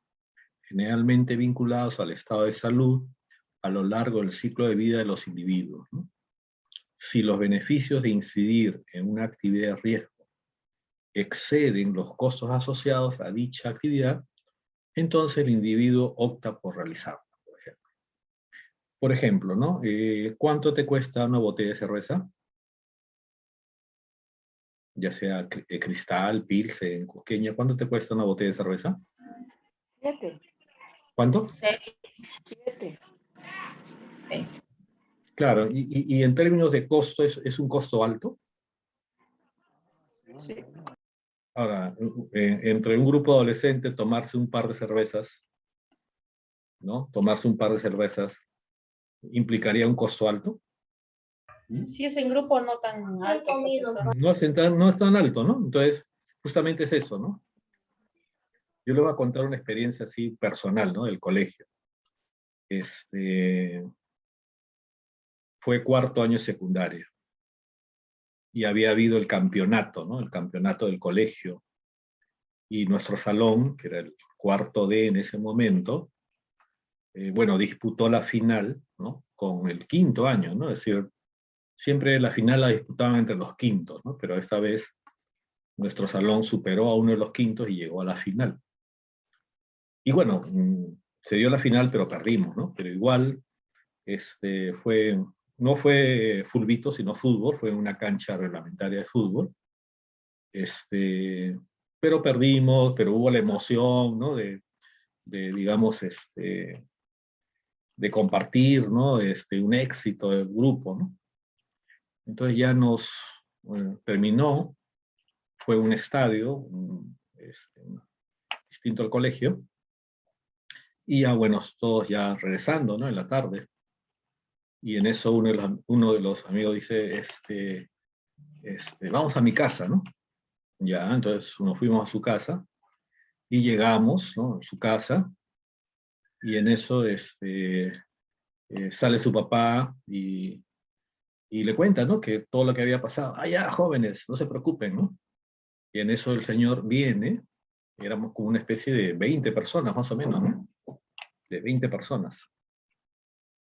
Speaker 1: generalmente vinculados al estado de salud a lo largo del ciclo de vida de los individuos, ¿no? Si los beneficios de incidir en una actividad de riesgo exceden los costos asociados a dicha actividad, entonces el individuo opta por realizarla, por ejemplo. Por ejemplo, ¿no? ¿Cuánto te cuesta una botella de cerveza? Ya sea cristal, pilsen, cosqueña. ¿Cuánto te cuesta una botella de cerveza?
Speaker 2: 7.
Speaker 1: ¿Cuánto?
Speaker 2: 7.
Speaker 1: Claro, y en términos de costo, ¿es un costo alto?
Speaker 2: Sí.
Speaker 1: Ahora, entre un grupo adolescente tomarse un par de cervezas, ¿no? Tomarse un par de cervezas, ¿implicaría un costo alto?
Speaker 6: Si es en grupo, no tan alto, profesor.
Speaker 1: No es tan alto, ¿no? Entonces, justamente es eso, ¿no? Yo les voy a contar una experiencia así personal, ¿no? Del colegio. Fue cuarto año secundaria. Y había habido el campeonato, ¿no? El campeonato del colegio. Y nuestro salón, que era el cuarto D en ese momento, bueno, disputó la final, ¿no? Con el quinto año, ¿no? Es decir, siempre la final la disputaban entre los quintos, ¿no? Pero esta vez nuestro salón superó a uno de los quintos y llegó a la final. Y bueno, se dio la final, pero perdimos, ¿no? Pero igual, no fue fulbito, sino fútbol, fue una cancha reglamentaria de fútbol. Pero perdimos, pero hubo la emoción, ¿no? Digamos, de compartir, ¿no? Un éxito del grupo, ¿no? Entonces ya terminó, fue un estadio, distinto al colegio, y ya, bueno, todos ya regresando, ¿no? En la tarde. Y en eso uno de los amigos dice, vamos a mi casa, ¿no? Ya, entonces nos fuimos a su casa, y llegamos, ¿no? A su casa, y en eso, sale su papá y le cuenta, ¿no? Que todo lo que había pasado. Ah, ya, jóvenes, no se preocupen, ¿no? Y en eso el señor viene, éramos como una especie de 20 personas, más o menos, ¿no? De 20 personas.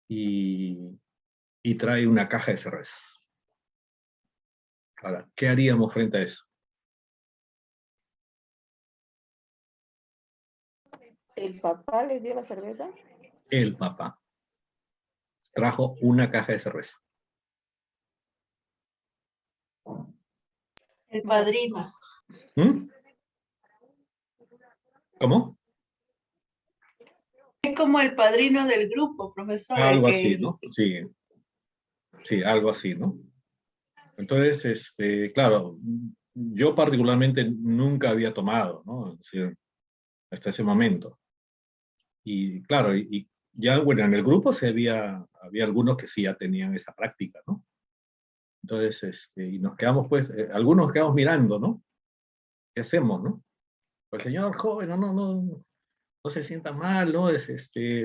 Speaker 1: Y trae una caja de cervezas. Ahora, ¿qué haríamos frente a eso?
Speaker 2: ¿El papá les dio la cerveza?
Speaker 1: El papá trajo una caja de cerveza.
Speaker 6: El padrino.
Speaker 1: ¿Mm? ¿Cómo?
Speaker 6: Es como el padrino del grupo, profesor.
Speaker 1: Algo así, ¿no? Sí, sí, algo así, ¿no? Entonces, claro, yo particularmente nunca había tomado, ¿no? Es decir, hasta ese momento. Y claro, y ya, bueno, en el grupo había algunos que sí ya tenían esa práctica, ¿no? Entonces, y nos quedamos, pues, algunos nos quedamos mirando, ¿no? ¿Qué hacemos, no? Pues, señor joven, no se sienta mal, ¿no?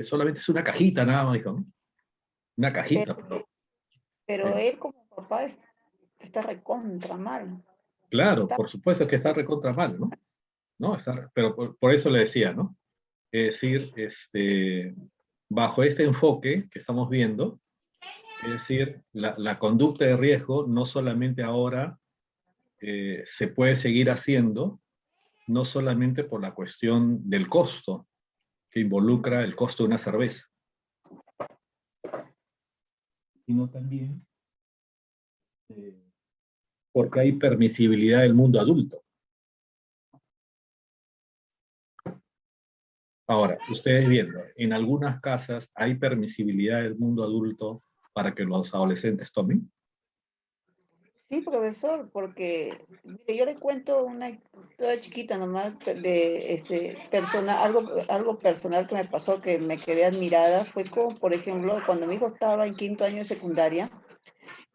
Speaker 1: Solamente es una cajita, nada más, dijo, ¿no? Una cajita.
Speaker 2: Pero él como papá está recontra mal.
Speaker 1: Claro,
Speaker 2: Está,
Speaker 1: por supuesto que está recontra mal, ¿no? ¿No? Pero por eso le decía, ¿no? Es decir, bajo este enfoque que estamos viendo, es decir, la conducta de riesgo no solamente ahora se puede seguir haciendo, no solamente por la cuestión del costo, que involucra el costo de una cerveza, sino también porque hay permisibilidad del mundo adulto. Ahora, ustedes viendo, en algunas casas hay permisibilidad del mundo adulto para que los adolescentes tomen.
Speaker 2: sí, profesor, porque mire, yo le cuento una historia chiquita nomás de algo personal que me pasó que me quedé admirada. Fue como, por ejemplo, cuando mi hijo estaba en 5º año de secundaria,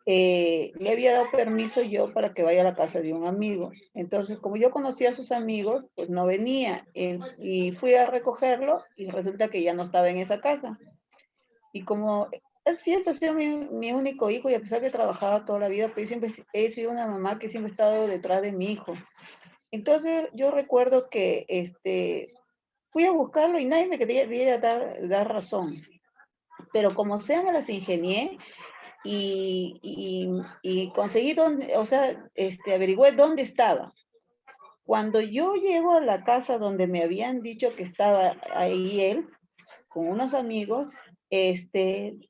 Speaker 2: le había dado permiso yo para que vaya a la casa de un amigo. Entonces, como yo conocía a sus amigos, pues no venía. Y fui a recogerlo y resulta que ya no estaba en esa casa. Y como él siempre ha sido mi único hijo, y a pesar que trabajaba toda la vida, pero yo siempre he sido una mamá que siempre ha estado detrás de mi hijo. Entonces, yo recuerdo que fui a buscarlo y nadie me quería dar razón. Pero como sea, me las ingenié y conseguí dónde, o sea, averigüé dónde estaba. Cuando yo llego a la casa donde me habían dicho que estaba ahí él, con unos amigos,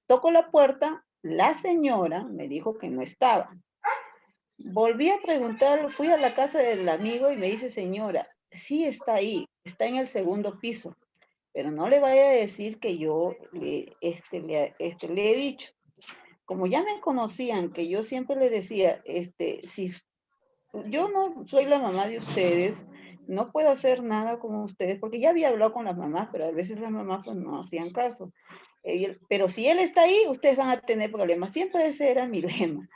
Speaker 2: toco la puerta, la señora me dijo que no estaba. Volví a preguntar, fui a la casa del amigo y me dice, señora, sí está ahí, está en el 2º piso, pero no le vaya a decir que yo le he dicho. Como ya me conocían, que yo siempre le decía, si yo no soy la mamá de ustedes, no puedo hacer nada con ustedes, porque ya había hablado con las mamás, pero a veces las mamás pues no hacían caso. Pero si él está ahí, ustedes van a tener problemas. Siempre ese era mi lema.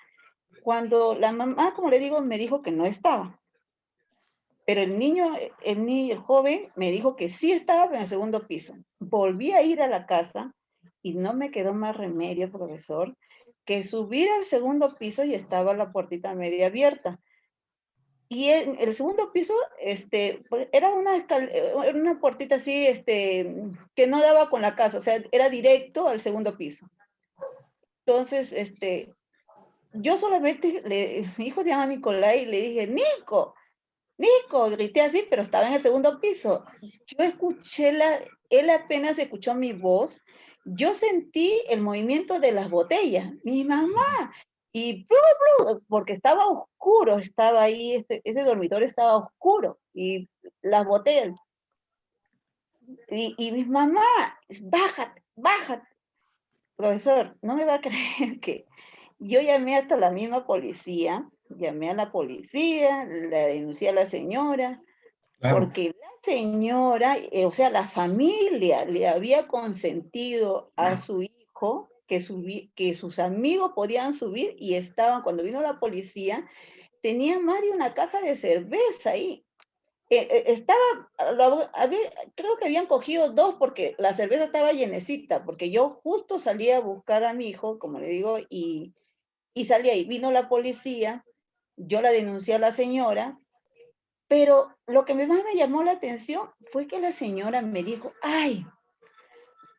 Speaker 2: Cuando la mamá, como le digo, me dijo que no estaba, pero el joven me dijo que sí estaba en el 2º piso. Volví a ir a la casa y no me quedó más remedio, profesor, que subir al 2º piso y estaba la puertita media abierta. Y en el 2º piso, era una puertita así, que no daba con la casa, o sea, era directo al 2º piso. Entonces, yo solamente, mi hijo se llama Nicolai, y le dije, Nico, grité así, pero estaba en el 2º piso. Yo escuché él apenas escuchó mi voz, yo sentí el movimiento de las botellas, mi mamá, y porque estaba oscuro, estaba ahí, ese dormitorio estaba oscuro, y las botellas, y mi mamá, bájate. Profesor, no me va a creer que yo llamé hasta la misma policía, llamé a la policía, la denuncié a la señora,
Speaker 1: Claro.
Speaker 2: porque la señora, o sea, la familia le había consentido a su hijo que sus amigos podían subir y cuando vino la policía, tenían más de una caja de cerveza ahí. Creo que habían cogido 2 porque la cerveza estaba llenecita, porque yo justo salí a buscar a mi hijo, como le digo, y salí ahí. Vino la policía, yo la denuncié a la señora, pero lo que más me llamó la atención fue que la señora me dijo, ay,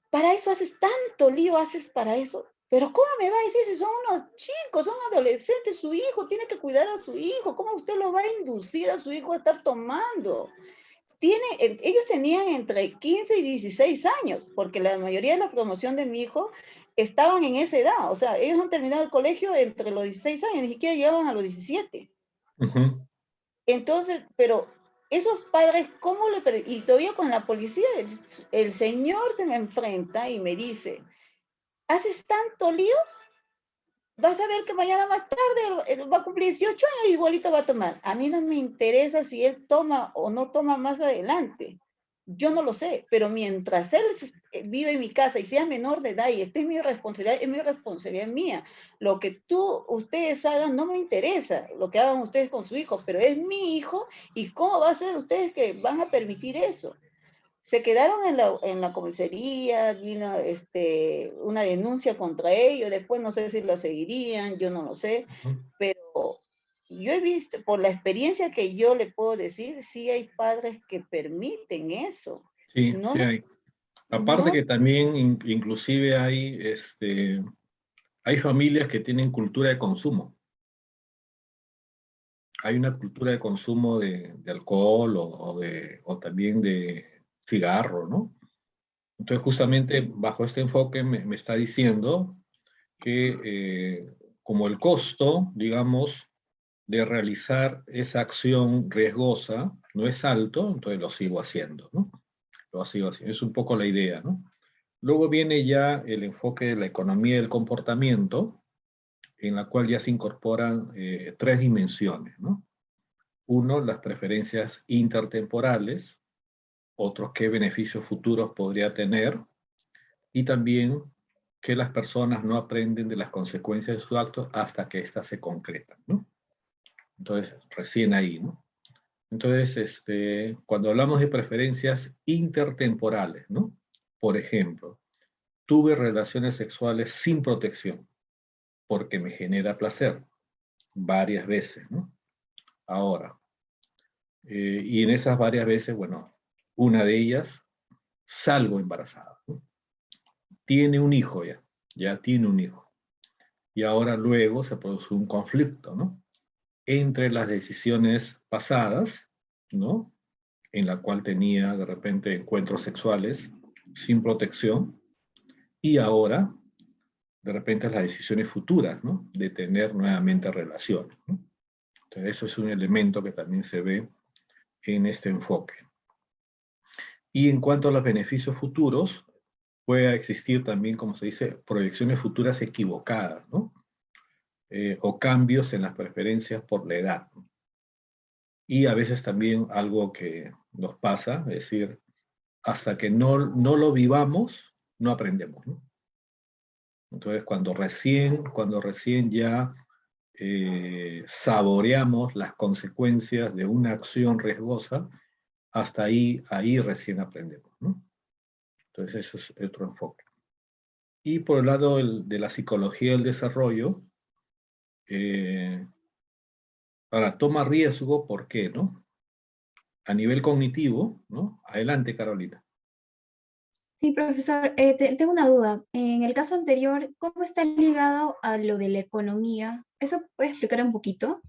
Speaker 2: para eso haces tanto lío, haces para eso. Pero ¿cómo me va a decir si son unos chicos, son adolescentes, su hijo tiene que cuidar a su hijo? ¿Cómo usted lo va a inducir a su hijo a estar tomando? Ellos tenían entre 15 y 16 años, porque la mayoría de la promoción de mi hijo estaban en esa edad. O sea, ellos han terminado el colegio entre los 16 años, ni siquiera llegaban a los 17.
Speaker 1: Uh-huh.
Speaker 2: Entonces, pero esos padres, ¿cómo le... Y todavía con la policía, el señor se me enfrenta y me dice, ¿haces tanto lío? Vas a ver que mañana más tarde va a cumplir 18 años y igualito va a tomar. A mí no me interesa si él toma o no toma más adelante. Yo no lo sé, pero mientras él vive en mi casa y sea menor de edad y esté en mi responsabilidad, es mi responsabilidad mía. Lo que ustedes hagan no me interesa, lo que hagan ustedes con su hijo, pero es mi hijo y cómo va a ser ustedes que van a permitir eso. Se quedaron en la comisaría, vino una denuncia contra ellos, después no sé si lo seguirían, yo no lo sé, pero yo he visto, por la experiencia que yo le puedo decir, sí hay padres que permiten eso.
Speaker 1: Sí,
Speaker 2: No,
Speaker 1: sí hay. Aparte
Speaker 2: no,
Speaker 1: que también inclusive hay familias que tienen cultura de consumo. Hay una cultura de consumo de alcohol o también de cigarro, ¿no? Entonces, justamente bajo este enfoque me está diciendo que como el costo, digamos, de realizar esa acción riesgosa no es alto, entonces lo sigo haciendo, ¿no? Lo sigo haciendo. Es un poco la idea, ¿no? Luego viene ya el enfoque de la economía del comportamiento, en la cual ya se incorporan tres dimensiones, ¿no? Uno, las preferencias intertemporales, otros, qué beneficios futuros podría tener, y también que las personas no aprenden de las consecuencias de sus actos hasta que éstas se concretan, ¿no? Entonces, recién ahí, ¿no? Entonces, cuando hablamos de preferencias intertemporales, ¿no? Por ejemplo, tuve relaciones sexuales sin protección porque me genera placer varias veces, ¿no? Ahora, y en esas varias veces, bueno, una de ellas salgo embarazada, ¿no? Tiene un hijo ya tiene un hijo. Y ahora luego se produce un conflicto, ¿no? Entre las decisiones pasadas, ¿no? En la cual tenía de repente encuentros sexuales sin protección, y ahora de repente las decisiones futuras, ¿no? De tener nuevamente relaciones, ¿no? Entonces eso es un elemento que también se ve en este enfoque. Y en cuanto a los beneficios futuros, puede existir también, como se dice, proyecciones futuras equivocadas, ¿no? O cambios en las preferencias por la edad, ¿no? Y a veces también algo que nos pasa, es decir, hasta que no lo vivamos, no aprendemos, ¿no? Entonces, cuando recién ya saboreamos las consecuencias de una acción riesgosa, hasta ahí recién aprendemos, ¿no? Entonces, eso es otro enfoque. Y por el lado de la psicología del desarrollo, ahora, toma riesgo, ¿por qué, no? A nivel cognitivo, ¿no? Adelante, Carolina.
Speaker 3: Sí, profesor, tengo una duda. En el caso anterior, ¿cómo está ligado a lo de la economía? ¿Eso puede explicar un poquito?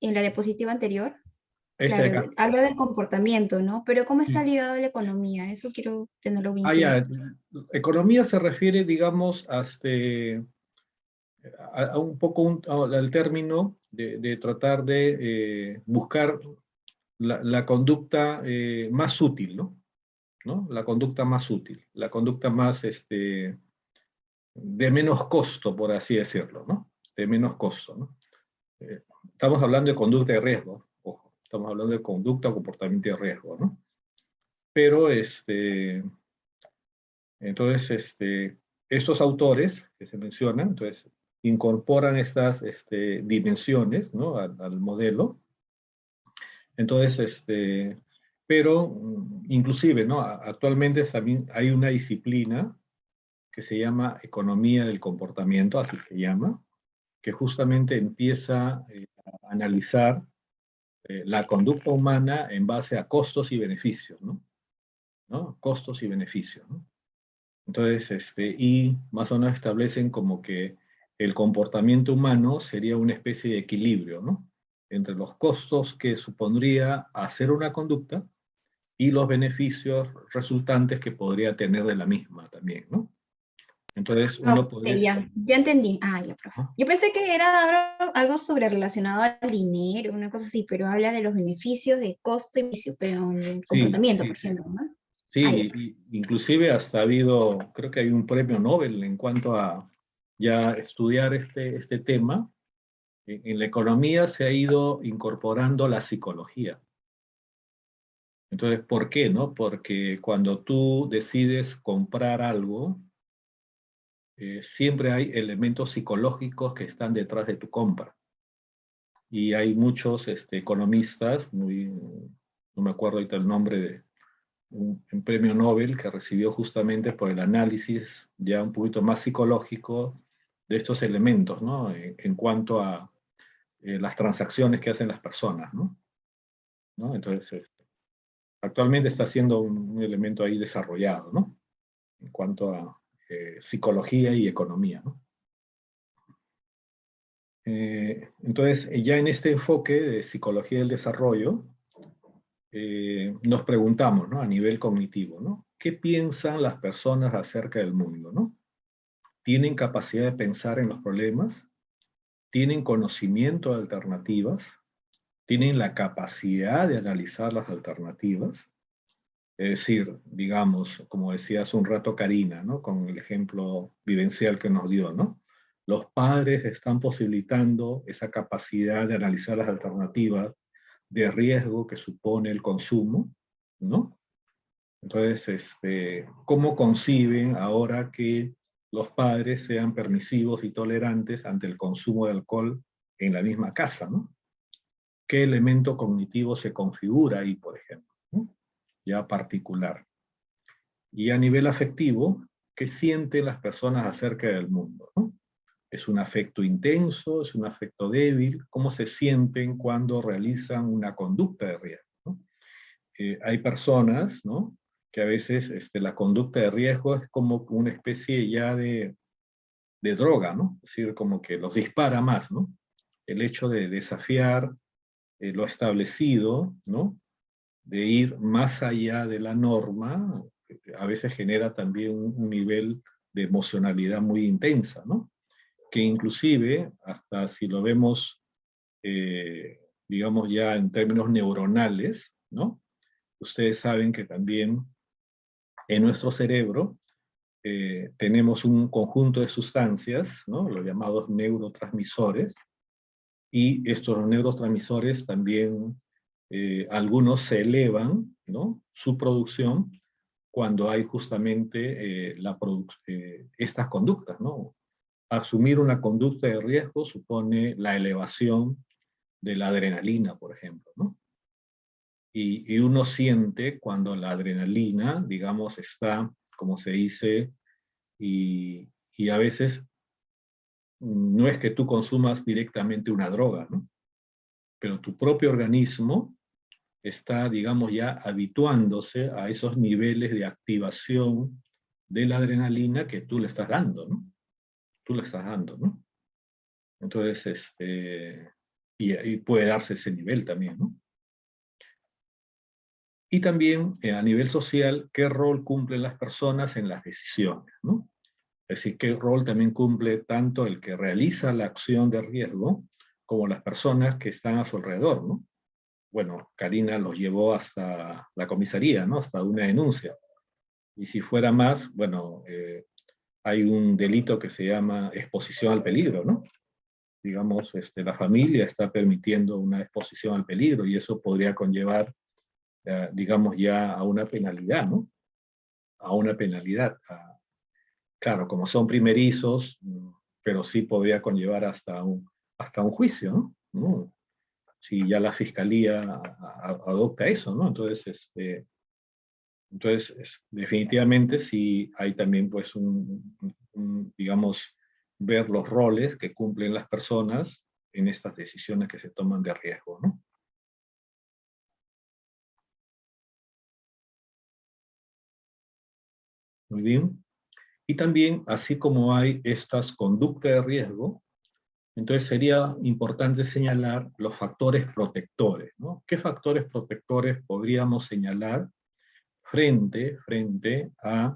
Speaker 3: En la diapositiva anterior,
Speaker 1: Este de
Speaker 3: claro,
Speaker 1: acá.
Speaker 3: habla del comportamiento, ¿no? Pero ¿cómo está
Speaker 1: Sí.
Speaker 3: ligado a la economía? Eso quiero tenerlo bien
Speaker 1: Ah,
Speaker 3: claro.
Speaker 1: ya. Economía se refiere, digamos, a un poco al término de tratar de buscar la conducta más útil, ¿no? ¿No? La conducta más útil, la conducta más de menos costo, por así decirlo, ¿no? De menos costo, ¿no? Estamos hablando de conducta de riesgo, ojo, estamos hablando de conducta o comportamiento de riesgo, ¿no? Pero, entonces, estos autores que se mencionan, entonces, incorporan estas dimensiones, ¿no? Al modelo. Entonces, pero inclusive, ¿no? Actualmente también hay una disciplina que se llama economía del comportamiento, así se llama, que justamente empieza a analizar la conducta humana en base a costos y beneficios, ¿no? ¿No? Costos y beneficios, ¿no? Entonces, y más o menos establecen como que el comportamiento humano sería una especie de equilibrio, ¿no? Entre los costos que supondría hacer una conducta y los beneficios resultantes que podría tener de la misma también, ¿no? Entonces uno
Speaker 3: Ok,
Speaker 1: podría...
Speaker 3: ya entendí. Ah, ya, profe.
Speaker 1: ¿no?
Speaker 3: Yo pensé que era algo sobre relacionado al dinero, una cosa así, pero habla de los beneficios de costo y beneficio, pero en el
Speaker 1: Sí,
Speaker 3: comportamiento,
Speaker 1: sí,
Speaker 3: por
Speaker 1: sí.
Speaker 3: ejemplo, ¿no? Ah, ya,
Speaker 1: Sí,
Speaker 3: profe.
Speaker 1: inclusive hasta ha habido, creo que hay un premio Nobel en cuanto a ya estudiar este tema. En la economía se ha ido incorporando la psicología. Entonces, ¿por qué, no? Porque cuando tú decides comprar algo, siempre hay elementos psicológicos que están detrás de tu compra. Y hay muchos economistas, no me acuerdo ahorita el nombre de un premio Nobel que recibió justamente por el análisis ya un poquito más psicológico de estos elementos, ¿no? En cuanto a las transacciones que hacen las personas, ¿no? ¿No? Entonces, actualmente está siendo un elemento ahí desarrollado, ¿no? En cuanto a psicología y economía, ¿no? Entonces, ya en este enfoque de psicología del desarrollo, nos preguntamos, ¿no? A nivel cognitivo, ¿no? ¿Qué piensan las personas acerca del mundo, ¿no? ¿Tienen capacidad de pensar en los problemas? ¿Tienen conocimiento de alternativas? ¿Tienen la capacidad de analizar las alternativas? Es decir, digamos, como decía hace un rato Karina, ¿no? Con el ejemplo vivencial que nos dio, ¿no? Los padres están posibilitando esa capacidad de analizar las alternativas de riesgo que supone el consumo, ¿no? Entonces, ¿cómo conciben ahora que los padres sean permisivos y tolerantes ante el consumo de alcohol en la misma casa, ¿no? ¿Qué elemento cognitivo se configura ahí, por ejemplo, ¿no? Ya particular. Y a nivel afectivo, ¿qué sienten las personas acerca del mundo, ¿no? ¿Es un afecto intenso? ¿Es un afecto débil? ¿Cómo se sienten cuando realizan una conducta de riesgo, ¿no? Hay personas, ¿no? Que a veces la conducta de riesgo es como una especie ya de droga, ¿no? Es decir, como que los dispara más, ¿no? El hecho de desafiar lo establecido, ¿no? De ir más allá de la norma, a veces genera también un nivel de emocionalidad muy intensa, ¿no? Que inclusive, hasta si lo vemos, digamos ya en términos neuronales, ¿no? Ustedes saben que también en nuestro cerebro tenemos un conjunto de sustancias, ¿no? Los llamados neurotransmisores, y estos neurotransmisores también, algunos se elevan, ¿no? Su producción cuando hay justamente estas conductas, ¿no? Asumir una conducta de riesgo supone la elevación de la adrenalina, por ejemplo, ¿no? Y uno siente cuando la adrenalina, digamos, está, como se dice, y a veces no es que tú consumas directamente una droga, ¿no? Pero tu propio organismo está, digamos, ya habituándose a esos niveles de activación de la adrenalina que tú le estás dando, ¿no? Tú le estás dando, ¿no? Entonces, y puede darse ese nivel también, ¿no? Y también a nivel social, ¿qué rol cumplen las personas en las decisiones, ¿no? Es decir, qué rol también cumple tanto el que realiza la acción de riesgo como las personas que están a su alrededor, ¿no? Bueno, Karina los llevó hasta la comisaría, ¿no? Hasta una denuncia. Y si fuera más, bueno, hay un delito que se llama exposición al peligro, ¿no? Digamos, la familia está permitiendo una exposición al peligro y eso podría conllevar, digamos, ya a una penalidad, ¿no? A una penalidad. Claro, como son primerizos, pero sí podría conllevar hasta un juicio, ¿no? ¿No? Si ya la fiscalía adopta eso, ¿no? Entonces, definitivamente sí hay también, pues, digamos, ver los roles que cumplen las personas en estas decisiones que se toman de riesgo, ¿no? Muy bien. Y también, así como hay estas conductas de riesgo, entonces sería importante señalar los factores protectores, ¿no? ¿Qué factores protectores podríamos señalar frente a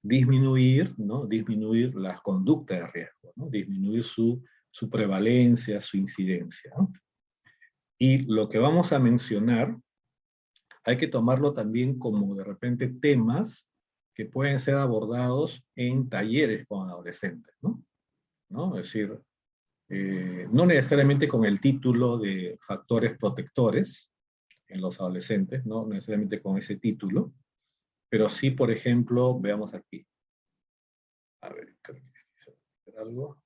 Speaker 1: disminuir, ¿no? Disminuir las conductas de riesgo, ¿no? Disminuir su prevalencia, su incidencia, ¿no? Y lo que vamos a mencionar, hay que tomarlo también como de repente temas que pueden ser abordados en talleres con adolescentes, ¿no? ¿No? Es decir, no necesariamente con el título de factores protectores en los adolescentes, no necesariamente con ese título, pero sí, por ejemplo, veamos aquí. A ver, creo que quise hacer algo.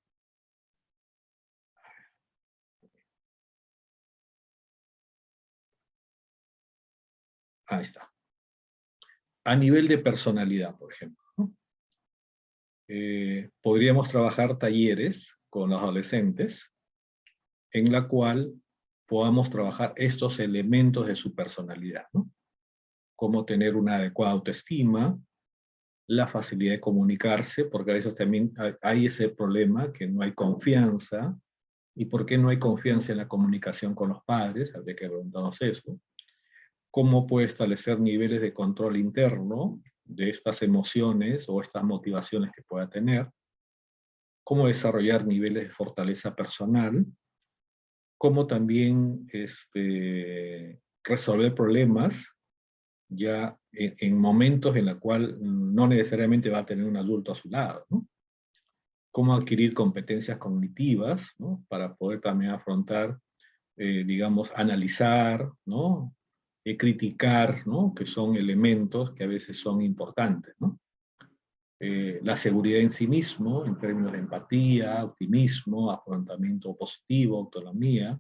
Speaker 1: Ahí está. A nivel de personalidad, por ejemplo, ¿no? Podríamos trabajar talleres con los adolescentes en la cual podamos trabajar estos elementos de su personalidad, ¿no? Cómo tener una adecuada autoestima, la facilidad de comunicarse, porque a veces también hay ese problema que no hay confianza. ¿Y por qué no hay confianza en la comunicación con los padres? Habría que preguntarnos eso. ¿Cómo puede establecer niveles de control interno de estas emociones o estas motivaciones que pueda tener? ¿Cómo desarrollar niveles de fortaleza personal? ¿Cómo también resolver problemas ya en momentos en los cuales no necesariamente va a tener un adulto a su lado, ¿no? Cómo adquirir competencias cognitivas, ¿no? Para poder también afrontar, digamos, analizar, ¿no? Criticar, ¿no? Que son elementos que a veces son importantes, ¿no? La seguridad en sí mismo, en términos de empatía, optimismo, afrontamiento positivo, autonomía,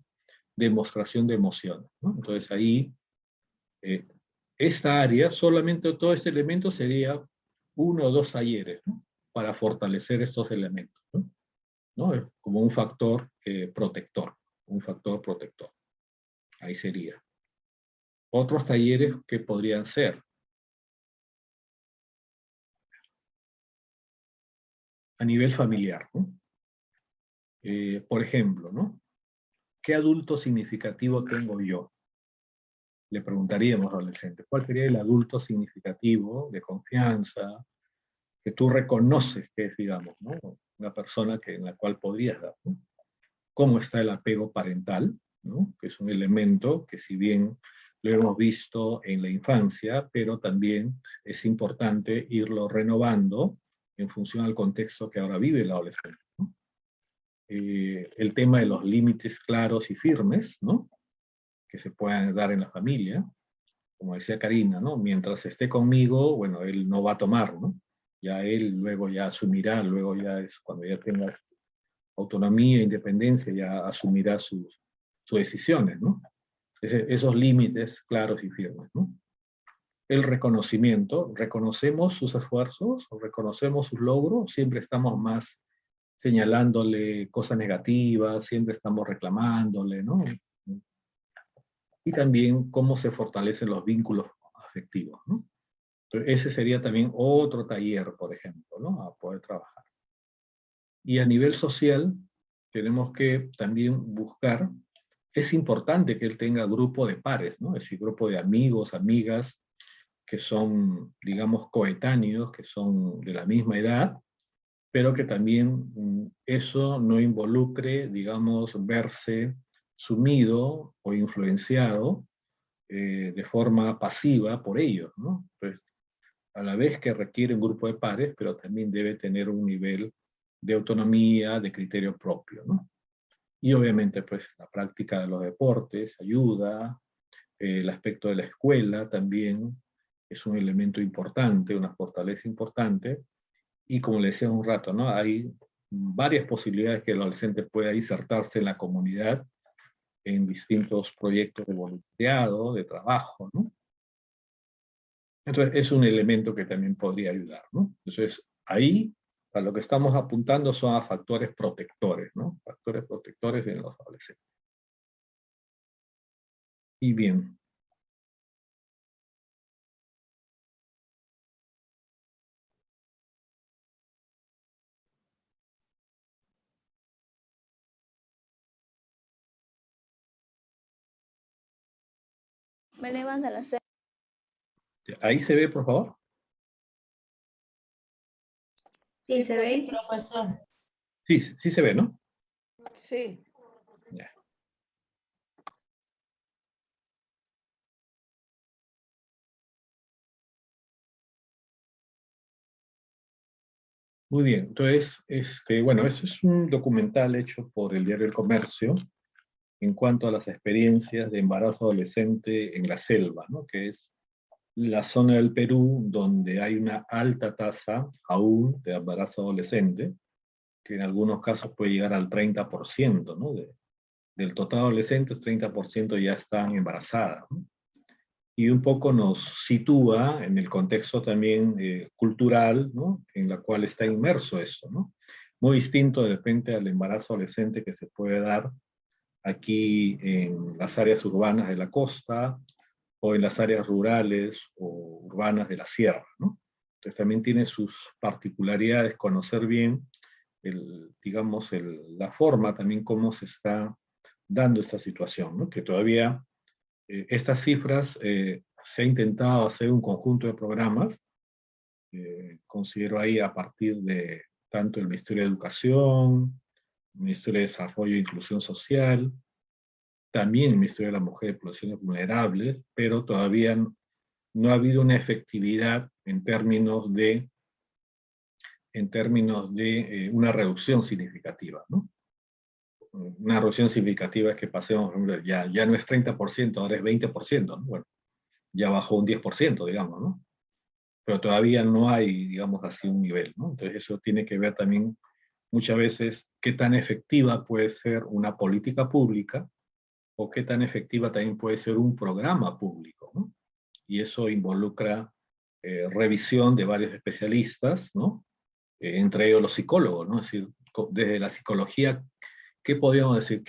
Speaker 1: demostración de emociones, ¿no? Entonces ahí, esta área, solamente todo este elemento sería 1 o 2 talleres, ¿no? Para fortalecer estos elementos, ¿no? ¿No? Como un factor protector, un factor protector. Ahí sería. Otros talleres que podrían ser. A nivel familiar, ¿no? Por ejemplo, ¿no? ¿Qué adulto significativo tengo yo? Le preguntaríamos al adolescente, ¿cuál sería el adulto significativo, de confianza, que tú reconoces que es, digamos, ¿no? Una persona en la cual podrías dar, ¿no? ¿Cómo está el apego parental, ¿no? Que es un elemento que, si bien lo hemos visto en la infancia, pero también es importante irlo renovando en función al contexto que ahora vive el adolescente, ¿no? El tema de los límites claros y firmes, ¿no? Que se puedan dar en la familia, como decía Karina, ¿no? Mientras esté conmigo, bueno, él no va a tomar, ¿no? Ya él luego ya asumirá, luego ya es cuando ya tenga autonomía e independencia, ya asumirá sus decisiones, ¿no? Esos límites claros y firmes, ¿no? El reconocimiento, reconocemos sus esfuerzos, reconocemos sus logros, siempre estamos más señalándole cosas negativas, siempre estamos reclamándole, ¿no? Y también cómo se fortalecen los vínculos afectivos, ¿no? Entonces, ese sería también otro taller, por ejemplo, ¿no? A poder trabajar. Y a nivel social, tenemos que también buscar, es importante que él tenga grupo de pares, ¿no? Es decir, grupo de amigos, amigas, que son, digamos, coetáneos, que son de la misma edad, pero que también eso no involucre, digamos, verse sumido o influenciado de forma pasiva por ellos, ¿no? Pues, a la vez que requiere un grupo de pares, pero también debe tener un nivel de autonomía, de criterio propio, ¿no? Y obviamente, pues, la práctica de los deportes ayuda, el aspecto de la escuela también es un elemento importante, una fortaleza importante, y como le decía un rato, ¿no? Hay varias posibilidades que el adolescente pueda insertarse en la comunidad, en distintos proyectos de voluntariado, de trabajo, ¿no? Entonces, es un elemento que también podría ayudar, ¿no? Entonces, ahí, a lo que estamos apuntando son a factores protectores, ¿no? Factores protectores en los adolescentes. Y bien.
Speaker 7: Me levanta la.
Speaker 1: Ahí se ve, por favor.
Speaker 3: Sí, se ve.
Speaker 6: Sí, profesor.
Speaker 1: Sí, sí se ve, ¿no?
Speaker 2: Sí.
Speaker 1: Ya. Muy bien, entonces, bueno, eso es un documental hecho por el diario El Comercio en cuanto a las experiencias de embarazo adolescente en la selva, ¿no? Que es la zona del Perú donde hay una alta tasa aún de embarazo adolescente, que en algunos casos puede llegar al 30%, ¿no? Del total de adolescentes, 30% ya están embarazadas, ¿no? Y un poco nos sitúa en el contexto también cultural, ¿no? En la cual está inmerso esto, ¿no? Muy distinto de repente al embarazo adolescente que se puede dar aquí en las áreas urbanas de la costa o en las áreas rurales o urbanas de la sierra, ¿no? Entonces también tiene sus particularidades conocer bien, digamos, la forma también cómo se está dando esta situación, ¿no? Que todavía estas cifras se ha intentado hacer un conjunto de programas, considero ahí a partir de tanto el Ministerio de Educación, el Ministerio de Desarrollo e Inclusión Social, también el Ministerio de la Mujer y Poblaciones Vulnerables, pero todavía no ha habido una efectividad en términos de una reducción significativa, ¿no? Una reducción significativa es que pasemos, ya no es 30%, ahora es 20%, ¿no? Bueno, ya bajó un 10%, digamos, ¿no? Pero todavía no hay, digamos así, un nivel, ¿no? Entonces eso tiene que ver también muchas veces qué tan efectiva puede ser una política pública o qué tan efectiva también puede ser un programa público, ¿no? Y eso involucra revisión de varios especialistas, ¿no? Entre ellos los psicólogos, ¿no? Es decir, desde la psicología, ¿qué podríamos decir?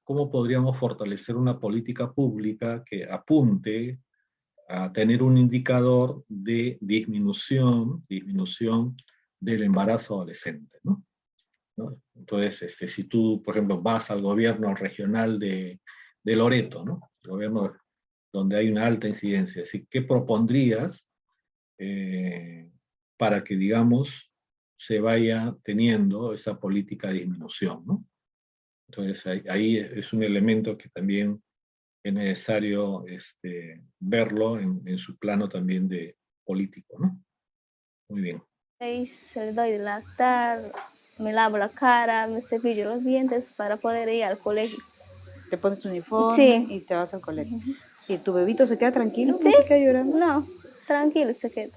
Speaker 1: ¿Cómo podríamos fortalecer una política pública que apunte a tener un indicador de disminución del embarazo adolescente, ¿no? ¿No? Entonces, si tú, por ejemplo, vas al gobierno regional de Loreto, ¿no? El gobierno donde hay una alta incidencia, es decir, ¿qué propondrías para que, digamos, se vaya teniendo esa política de disminución, ¿no? Entonces, ahí es un elemento que también es necesario verlo en su plano también de político, ¿no? Muy bien.
Speaker 7: Le doy de lactar, me lavo la cara, me cepillo los dientes para poder ir al colegio.
Speaker 8: Te pones tu uniforme
Speaker 7: Sí.
Speaker 8: y te vas al colegio. ¿Y tu bebito se queda tranquilo?
Speaker 7: ¿Sí?
Speaker 8: ¿No se queda llorando?
Speaker 7: No, tranquilo se queda.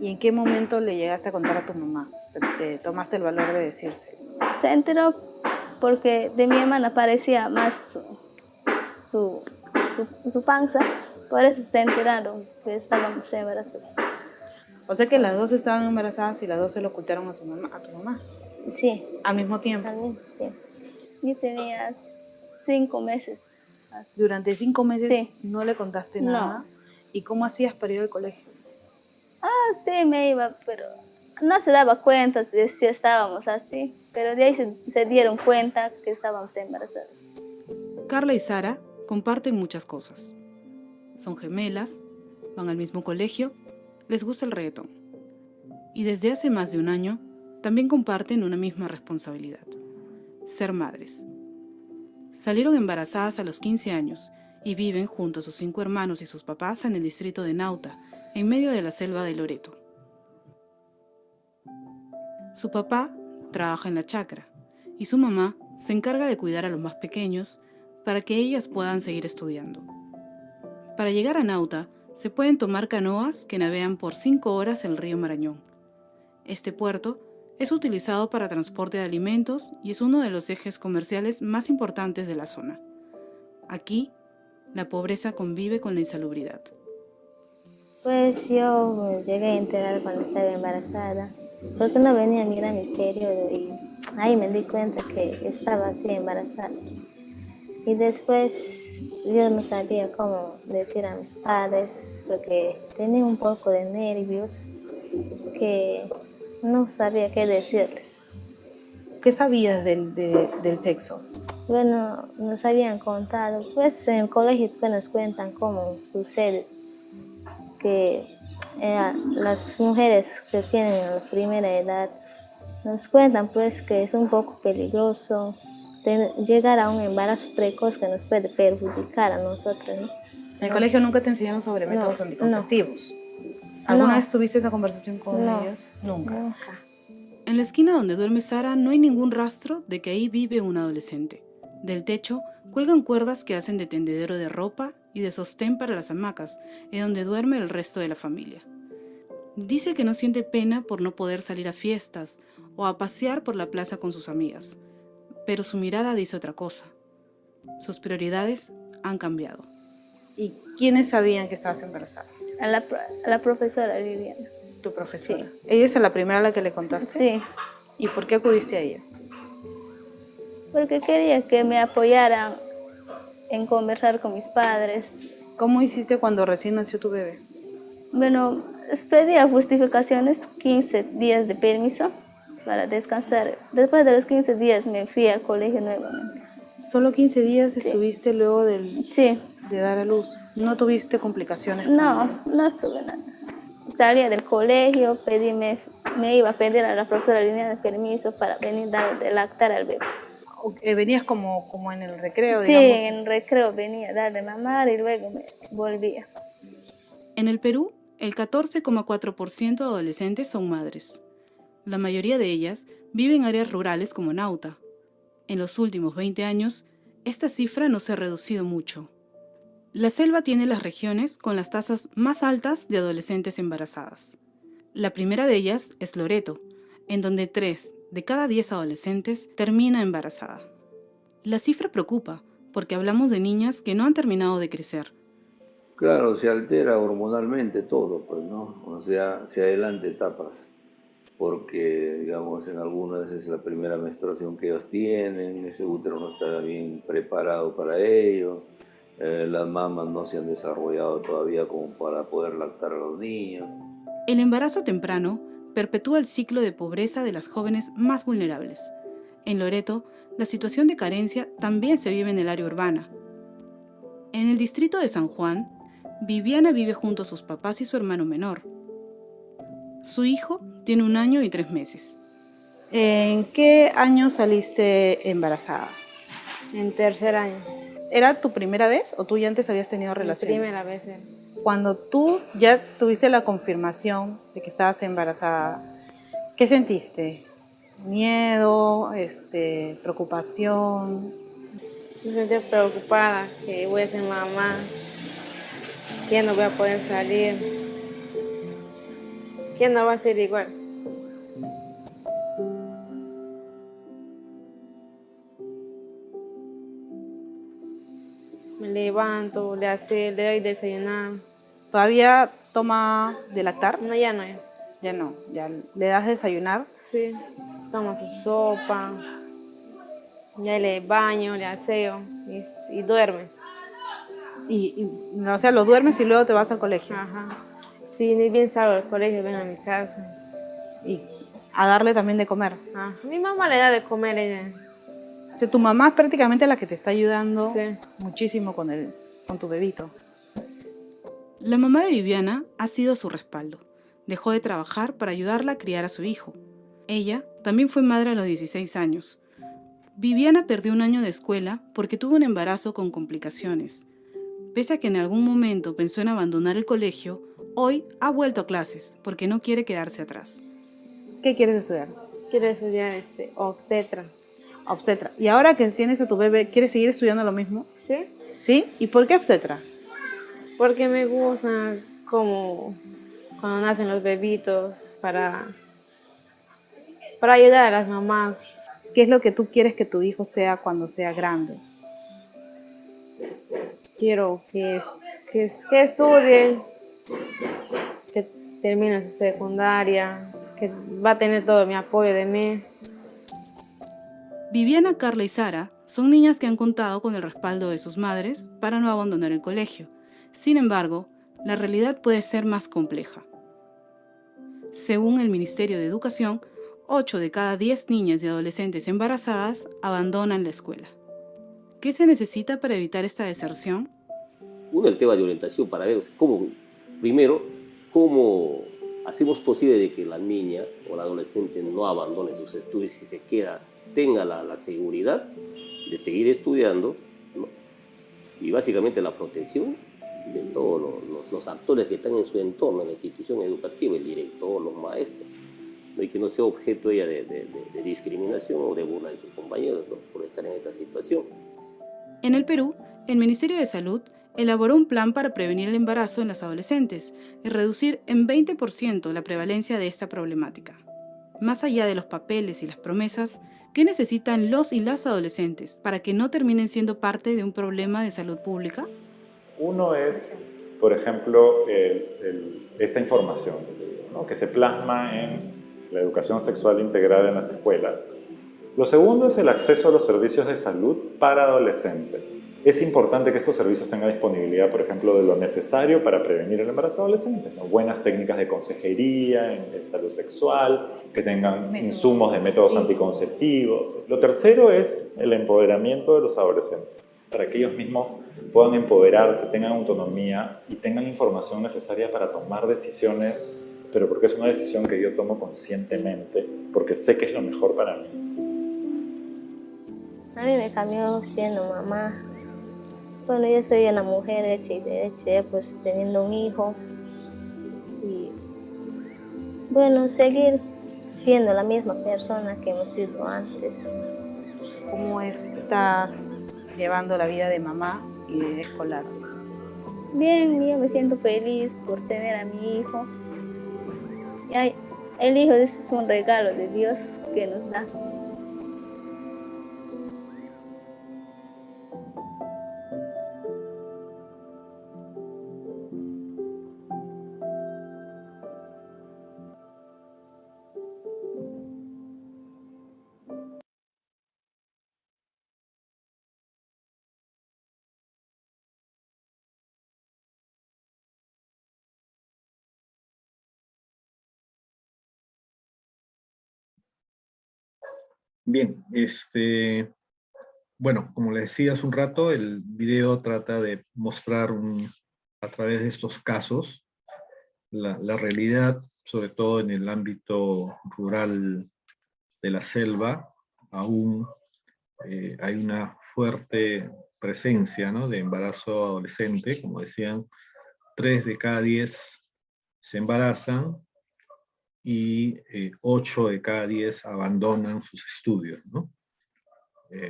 Speaker 8: ¿Y en qué momento le llegaste a contar a tu mamá? ¿Te tomaste el valor de decirse?
Speaker 7: Se enteró porque de mi hermana parecía más su panza, por eso se enteraron que estábamos embarazadas.
Speaker 8: O sea que las dos estaban embarazadas y las dos se lo ocultaron a tu mamá.
Speaker 7: Sí.
Speaker 8: ¿Al mismo tiempo?
Speaker 7: También, sí. Yo tenía 5 meses.
Speaker 8: ¿Durante 5 meses
Speaker 7: sí.
Speaker 8: no le contaste nada?
Speaker 7: No.
Speaker 8: ¿Y cómo hacías para ir al colegio?
Speaker 7: Sí, me iba, pero no se daba cuenta si estábamos así. Pero de ahí se dieron cuenta que estábamos embarazadas.
Speaker 9: Carla y Sara comparten muchas cosas. Son gemelas, van al mismo colegio, les gusta el reggaetón. Y desde hace más de un año también comparten una misma responsabilidad: ser madres. Salieron embarazadas a los 15 años y viven junto a sus 5 hermanos y sus papás en el distrito de Nauta, en medio de la selva de Loreto. Su papá trabaja en la chacra y su mamá se encarga de cuidar a los más pequeños para que ellas puedan seguir estudiando. Para llegar a Nauta, se pueden tomar canoas que navegan por 5 horas el río Marañón. Este puerto es utilizado para transporte de alimentos y es uno de los ejes comerciales más importantes de la zona. Aquí, la pobreza convive con la insalubridad.
Speaker 7: Pues yo me llegué a enterar cuando estaba embarazada, porque no venía a mirar mi periodo y ahí me di cuenta que estaba así embarazada. Y después yo no sabía cómo decir a mis padres, porque tenía un poco de nervios, que no sabía qué decirles.
Speaker 8: ¿Qué sabías del sexo?
Speaker 7: Bueno, nos habían contado, pues en el colegio pues, nos cuentan cómo sucede que las mujeres que tienen la primera edad nos cuentan pues que es un poco peligroso llegar a un embarazo precoz que nos puede perjudicar a nosotros, ¿no?
Speaker 8: En el colegio nunca te enseñaron sobre métodos anticonceptivos. ¿Alguna vez tuviste esa conversación con ellos? Nunca.
Speaker 9: En la esquina donde duerme Sara no hay ningún rastro de que ahí vive un adolescente. Del techo cuelgan cuerdas que hacen de tendedero de ropa y de sostén para las hamacas, en donde duerme el resto de la familia. Dice que no siente pena por no poder salir a fiestas o a pasear por la plaza con sus amigas, pero su mirada dice otra cosa. Sus prioridades han cambiado.
Speaker 8: ¿Y quiénes sabían que estabas embarazada?
Speaker 7: A la profesora Viviana.
Speaker 8: ¿Tu profesora?
Speaker 7: Sí.
Speaker 8: ¿Ella es la primera a la que le contaste?
Speaker 7: Sí.
Speaker 8: ¿Y por qué acudiste a ella?
Speaker 7: Porque quería que me apoyaran en conversar con mis padres.
Speaker 8: ¿Cómo hiciste cuando recién nació tu bebé?
Speaker 7: Bueno, pedía justificaciones, 15 días de permiso para descansar. Después de los 15 días me fui al colegio nuevamente.
Speaker 8: ¿Solo 15 días estuviste luego
Speaker 7: Sí.
Speaker 8: de dar a luz? ¿No tuviste complicaciones?
Speaker 7: No tuve nada. Salía del colegio, me iba a pedir a la profesora Liliana permiso para venir a lactar al bebé.
Speaker 8: ¿Venías como en el recreo,
Speaker 7: Sí,
Speaker 8: digamos?
Speaker 7: en el recreo venía a darle mamar y luego me volvía.
Speaker 9: En el Perú, el 14,4% de adolescentes son madres. La mayoría de ellas viven en áreas rurales como Nauta. En los últimos 20 años, esta cifra no se ha reducido mucho. La selva tiene las regiones con las tasas más altas de adolescentes embarazadas. La primera de ellas es Loreto, en donde 3 de cada 10 adolescentes termina embarazada. La cifra preocupa porque hablamos de niñas que no han terminado de crecer.
Speaker 10: Claro, se altera hormonalmente todo, pues, ¿no? O sea, se adelanta etapas, porque, digamos, en algunas es la primera menstruación que ellos tienen, ese útero no está bien preparado para ello, las mamas no se han desarrollado todavía como para poder lactar a los niños.
Speaker 9: El embarazo temprano perpetúa el ciclo de pobreza de las jóvenes más vulnerables. En Loreto, la situación de carencia también se vive en el área urbana. En el distrito de San Juan, Viviana vive junto a sus papás y su hermano menor. Su hijo tiene 1 año y 3 meses.
Speaker 8: ¿En qué año saliste embarazada?
Speaker 11: En 3er año.
Speaker 8: ¿Era tu primera vez o tú ya antes habías tenido relaciones?
Speaker 11: Primera vez.
Speaker 8: Cuando tú ya tuviste la confirmación de que estabas embarazada, ¿qué sentiste? ¿Miedo? ¿Preocupación?
Speaker 11: Me sentí preocupada, que voy a ser mamá, que no voy a poder salir, que no va a ser igual. Me levanto, le doy desayunar.
Speaker 8: ¿Todavía toma de lactar?
Speaker 11: No, ya no.
Speaker 8: Ya no, ya le das desayunar.
Speaker 11: Sí, toma su sopa, ya le baño, le aseo y duerme.
Speaker 8: O sea, lo duermes y luego te vas al colegio.
Speaker 11: Ajá. Sí, ni bien salgo del colegio, vengo a mi casa.
Speaker 8: Y a darle también de comer.
Speaker 11: Mi mamá le da de comer ella.
Speaker 8: O sea, tu mamá es prácticamente la que te está ayudando muchísimo con tu bebito.
Speaker 9: La mamá de Viviana ha sido su respaldo. Dejó de trabajar para ayudarla a criar a su hijo. Ella también fue madre a los 16 años. Viviana perdió 1 año de escuela porque tuvo un embarazo con complicaciones. Pese a que en algún momento pensó en abandonar el colegio, hoy ha vuelto a clases porque no quiere quedarse atrás.
Speaker 8: ¿Qué quieres estudiar?
Speaker 11: Quiero estudiar obstetra.
Speaker 8: Obstetra. ¿Y ahora que tienes a tu bebé, quieres seguir estudiando lo mismo?
Speaker 11: Sí.
Speaker 8: ¿Sí? ¿Y por qué obstetra?
Speaker 11: Porque me gusta como cuando nacen los bebitos para ayudar a las mamás.
Speaker 8: ¿Qué es lo que tú quieres que tu hijo sea cuando sea grande?
Speaker 11: Quiero que estudie, que termine su secundaria, que va a tener todo mi apoyo de mí.
Speaker 9: Viviana, Carla y Sara son niñas que han contado con el respaldo de sus madres para no abandonar el colegio. Sin embargo, la realidad puede ser más compleja. Según el Ministerio de Educación, 8 de cada 10 niñas y adolescentes embarazadas abandonan la escuela. ¿Qué se necesita para evitar esta deserción?
Speaker 12: Uno, el tema de orientación para ver cómo, primero, cómo hacemos posible de que la niña o la adolescente no abandone sus estudios y se queda, tenga la seguridad de seguir estudiando, ¿no? Y básicamente la protección de todos los actores que están en su entorno, en la institución educativa, el director, los maestros, ¿no? Y que no sea objeto ella de discriminación o de burla de sus compañeros, ¿no? Por estar en esta situación.
Speaker 9: En el Perú, el Ministerio de Salud elaboró un plan para prevenir el embarazo en las adolescentes y reducir en 20% la prevalencia de esta problemática. Más allá de los papeles y las promesas, ¿qué necesitan los y las adolescentes para que no terminen siendo parte de un problema de salud pública?
Speaker 13: Uno es, por ejemplo, esta información, ¿no? Que se plasma en la educación sexual integral en las escuelas. Lo segundo es el acceso a los servicios de salud para adolescentes. Es importante que estos servicios tengan disponibilidad, por ejemplo, de lo necesario para prevenir el embarazo adolescente, ¿no? Buenas técnicas de consejería en salud sexual, que tengan insumos de métodos anticonceptivos. Lo tercero es el empoderamiento de los adolescentes, para que ellos mismos puedan empoderarse, tengan autonomía y tengan información necesaria para tomar decisiones, pero porque es una decisión que yo tomo conscientemente, porque sé que es lo mejor para mí.
Speaker 7: A mí me cambió siendo mamá. Bueno, yo soy una mujer hecha y derecha, pues teniendo un hijo. Y bueno, seguir siendo la misma persona que hemos sido antes.
Speaker 8: ¿Cómo estás llevando la vida de mamá y de escolar?
Speaker 7: Bien, yo me siento feliz por tener a mi hijo. Y el hijo es un regalo de Dios que nos da.
Speaker 1: Bien, bueno, como les decía hace un rato, el video trata de mostrar a través de estos casos la realidad, sobre todo en el ámbito rural de la selva. Aún hay una fuerte presencia, ¿no?, de embarazo adolescente. Como decían, 3 de cada 10 se embarazan y 8 de cada 10 abandonan sus estudios, ¿no?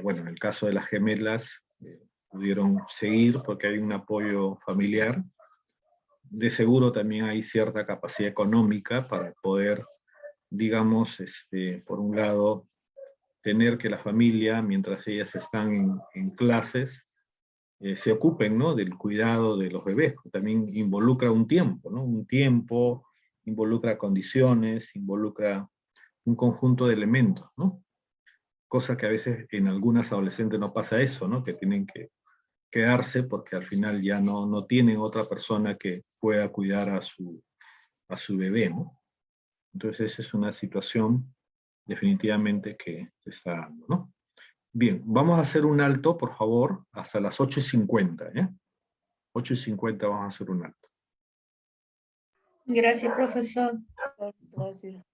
Speaker 1: Bueno, en el caso de las gemelas, pudieron seguir porque hay un apoyo familiar. De seguro también hay cierta capacidad económica para poder, digamos, por un lado, tener que la familia, mientras ellas están en clases, se ocupen, ¿no?, del cuidado de los bebés. También involucra un tiempo, ¿no? Un tiempo, involucra condiciones, involucra un conjunto de elementos, ¿no? Cosa que a veces en algunas adolescentes no pasa eso, ¿no? Que tienen que quedarse porque al final ya no tienen otra persona que pueda cuidar a su bebé, ¿no? Entonces esa es una situación definitivamente que se está dando, ¿no? Bien, vamos a hacer un alto, por favor, hasta las 8:50, ¿eh? 8:50 vamos a hacer un alto.
Speaker 6: Gracias, profesor.
Speaker 2: Gracias.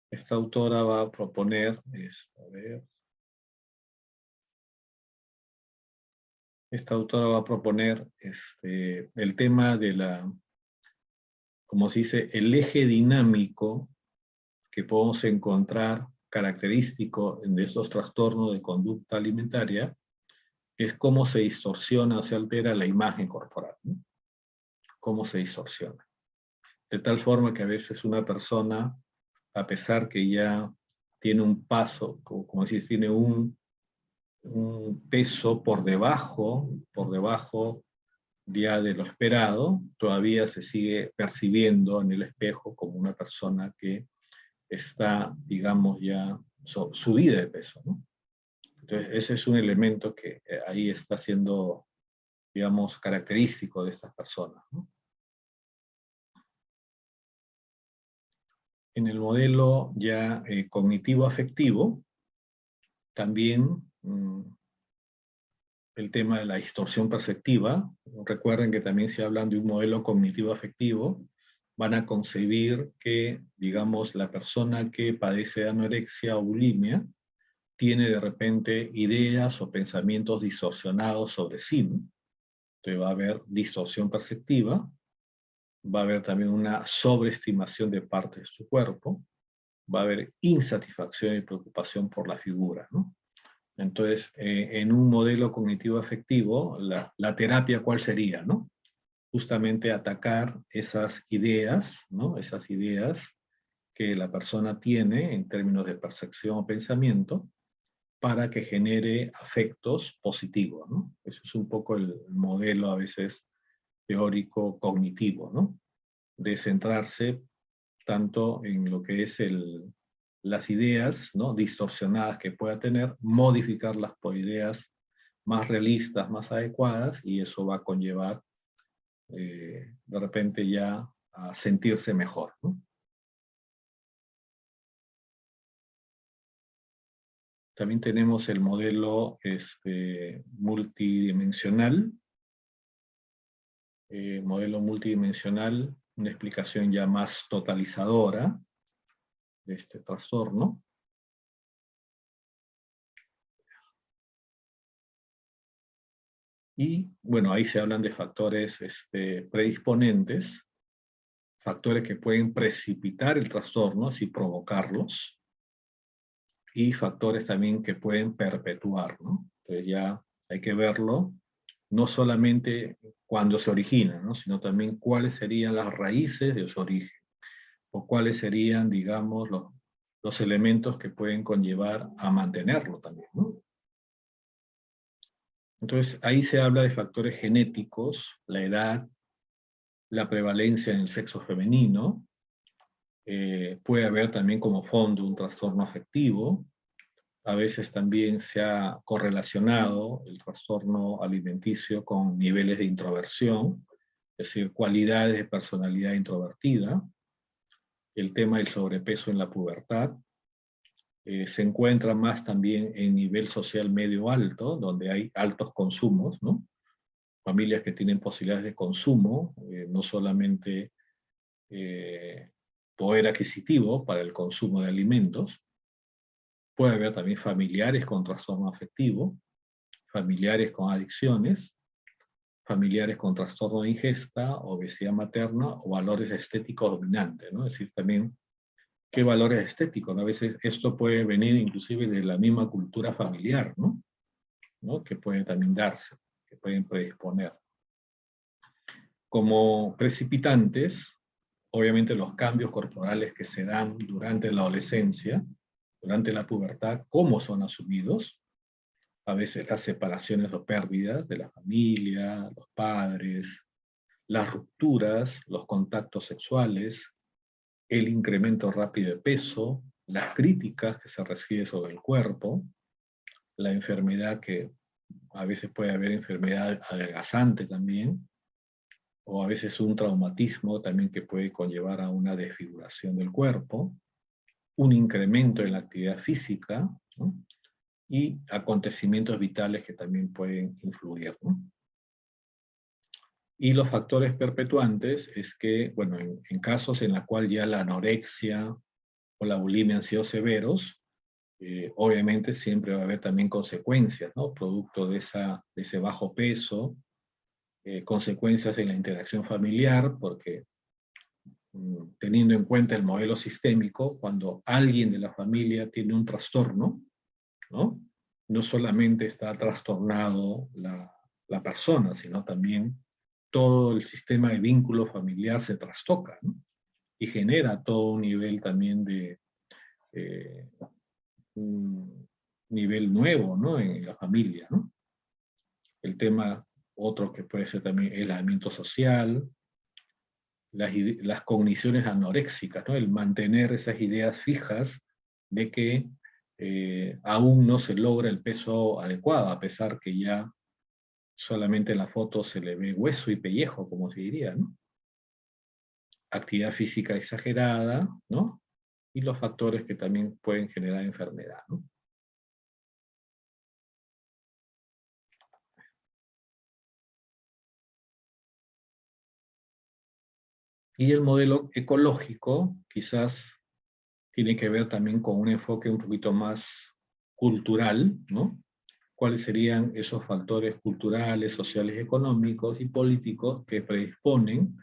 Speaker 1: Esta autora va a proponer, esta autora va a proponer el tema de como se dice, el eje dinámico que podemos encontrar característico de esos trastornos de conducta alimentaria, es cómo se distorsiona o se altera la imagen corporal, ¿no? Cómo se distorsiona. De tal forma que a veces una persona, a pesar que ya tiene un paso, como decir, tiene un peso por debajo ya de lo esperado, todavía se sigue percibiendo en el espejo como una persona que está, digamos, ya subida de peso, ¿no? Entonces, ese es un elemento que ahí está siendo, digamos, característico de estas personas, ¿no? En el modelo ya cognitivo-afectivo, también el tema de la distorsión perceptiva. Recuerden que también si hablan de un modelo cognitivo-afectivo, van a concebir que, digamos, la persona que padece de anorexia o bulimia tiene de repente ideas o pensamientos distorsionados sobre sí, ¿no? Entonces va a haber distorsión perceptiva, va a haber también una sobreestimación de partes de su cuerpo, va a haber insatisfacción y preocupación por la figura, ¿no? Entonces, en un modelo cognitivo afectivo, la terapia, ¿cuál sería, no? Justamente atacar esas ideas, ¿no? Esas ideas que la persona tiene en términos de percepción o pensamiento, para que genere afectos positivos, ¿no? Eso es un poco el modelo a veces teórico cognitivo, ¿no? De centrarse tanto en lo que es las ideas, ¿no? Distorsionadas que pueda tener, modificarlas por ideas más realistas, más adecuadas, y eso va a conllevar de repente ya a sentirse mejor, ¿no? También tenemos el modelo multidimensional. Modelo multidimensional, una explicación ya más totalizadora de este trastorno. Y bueno, ahí se hablan de factores predisponentes, factores que pueden precipitar el trastorno, así provocarlos, y factores también que pueden perpetuar, ¿no? Entonces ya hay que verlo, no solamente cuando se origina, ¿no? Sino también cuáles serían las raíces de su origen, o cuáles serían, digamos, los elementos que pueden conllevar a mantenerlo también, ¿no? Entonces ahí se habla de factores genéticos, la edad, la prevalencia en el sexo femenino, puede haber también como fondo un trastorno afectivo. A veces también se ha correlacionado el trastorno alimenticio con niveles de introversión, es decir, cualidades de personalidad introvertida. El tema del sobrepeso en la pubertad se encuentra más también en nivel social medio alto, donde hay altos consumos, ¿no? Familias que tienen posibilidades de consumo, no solamente poder adquisitivo para el consumo de alimentos. Puede haber también familiares con trastorno afectivo, familiares con adicciones, familiares con trastorno de ingesta, obesidad materna o valores estéticos dominantes, ¿no? Es decir, también qué valores estéticos, ¿no? A veces esto puede venir inclusive de la misma cultura familiar, ¿no? Que puede también darse, que pueden predisponer. Como precipitantes, obviamente los cambios corporales que se dan durante la adolescencia, durante la pubertad, cómo son asumidos, a veces las separaciones o pérdidas de la familia, los padres, las rupturas, los contactos sexuales, el incremento rápido de peso, las críticas que se reciben sobre el cuerpo, la enfermedad que a veces puede haber enfermedad adelgazante también, o a veces un traumatismo también que puede conllevar a una desfiguración del cuerpo, un incremento en la actividad física, ¿no? Y acontecimientos vitales que también pueden influir, ¿no? Y los factores perpetuantes es que, bueno, en casos en los cuales ya la anorexia o la bulimia han sido severos, obviamente siempre va a haber también consecuencias, ¿no? Producto de ese bajo peso, consecuencias en la interacción familiar, porque teniendo en cuenta el modelo sistémico, cuando alguien de la familia tiene un trastorno, ¿no? No solamente está trastornado la persona, sino también todo el sistema de vínculo familiar se trastoca, ¿no? Y genera todo un nivel también de un nivel nuevo, ¿no? En la familia, ¿no? El tema otro que puede ser también el aislamiento social, las cogniciones anoréxicas, ¿no? El mantener esas ideas fijas de que aún no se logra el peso adecuado, a pesar que ya solamente en la foto se le ve hueso y pellejo, como se diría, ¿no? Actividad física exagerada, ¿no? y los factores que también pueden generar enfermedad, ¿no? Y el modelo ecológico quizás tiene que ver también con un enfoque un poquito más cultural, ¿no? ¿Cuáles serían esos factores culturales, sociales, económicos y políticos que predisponen,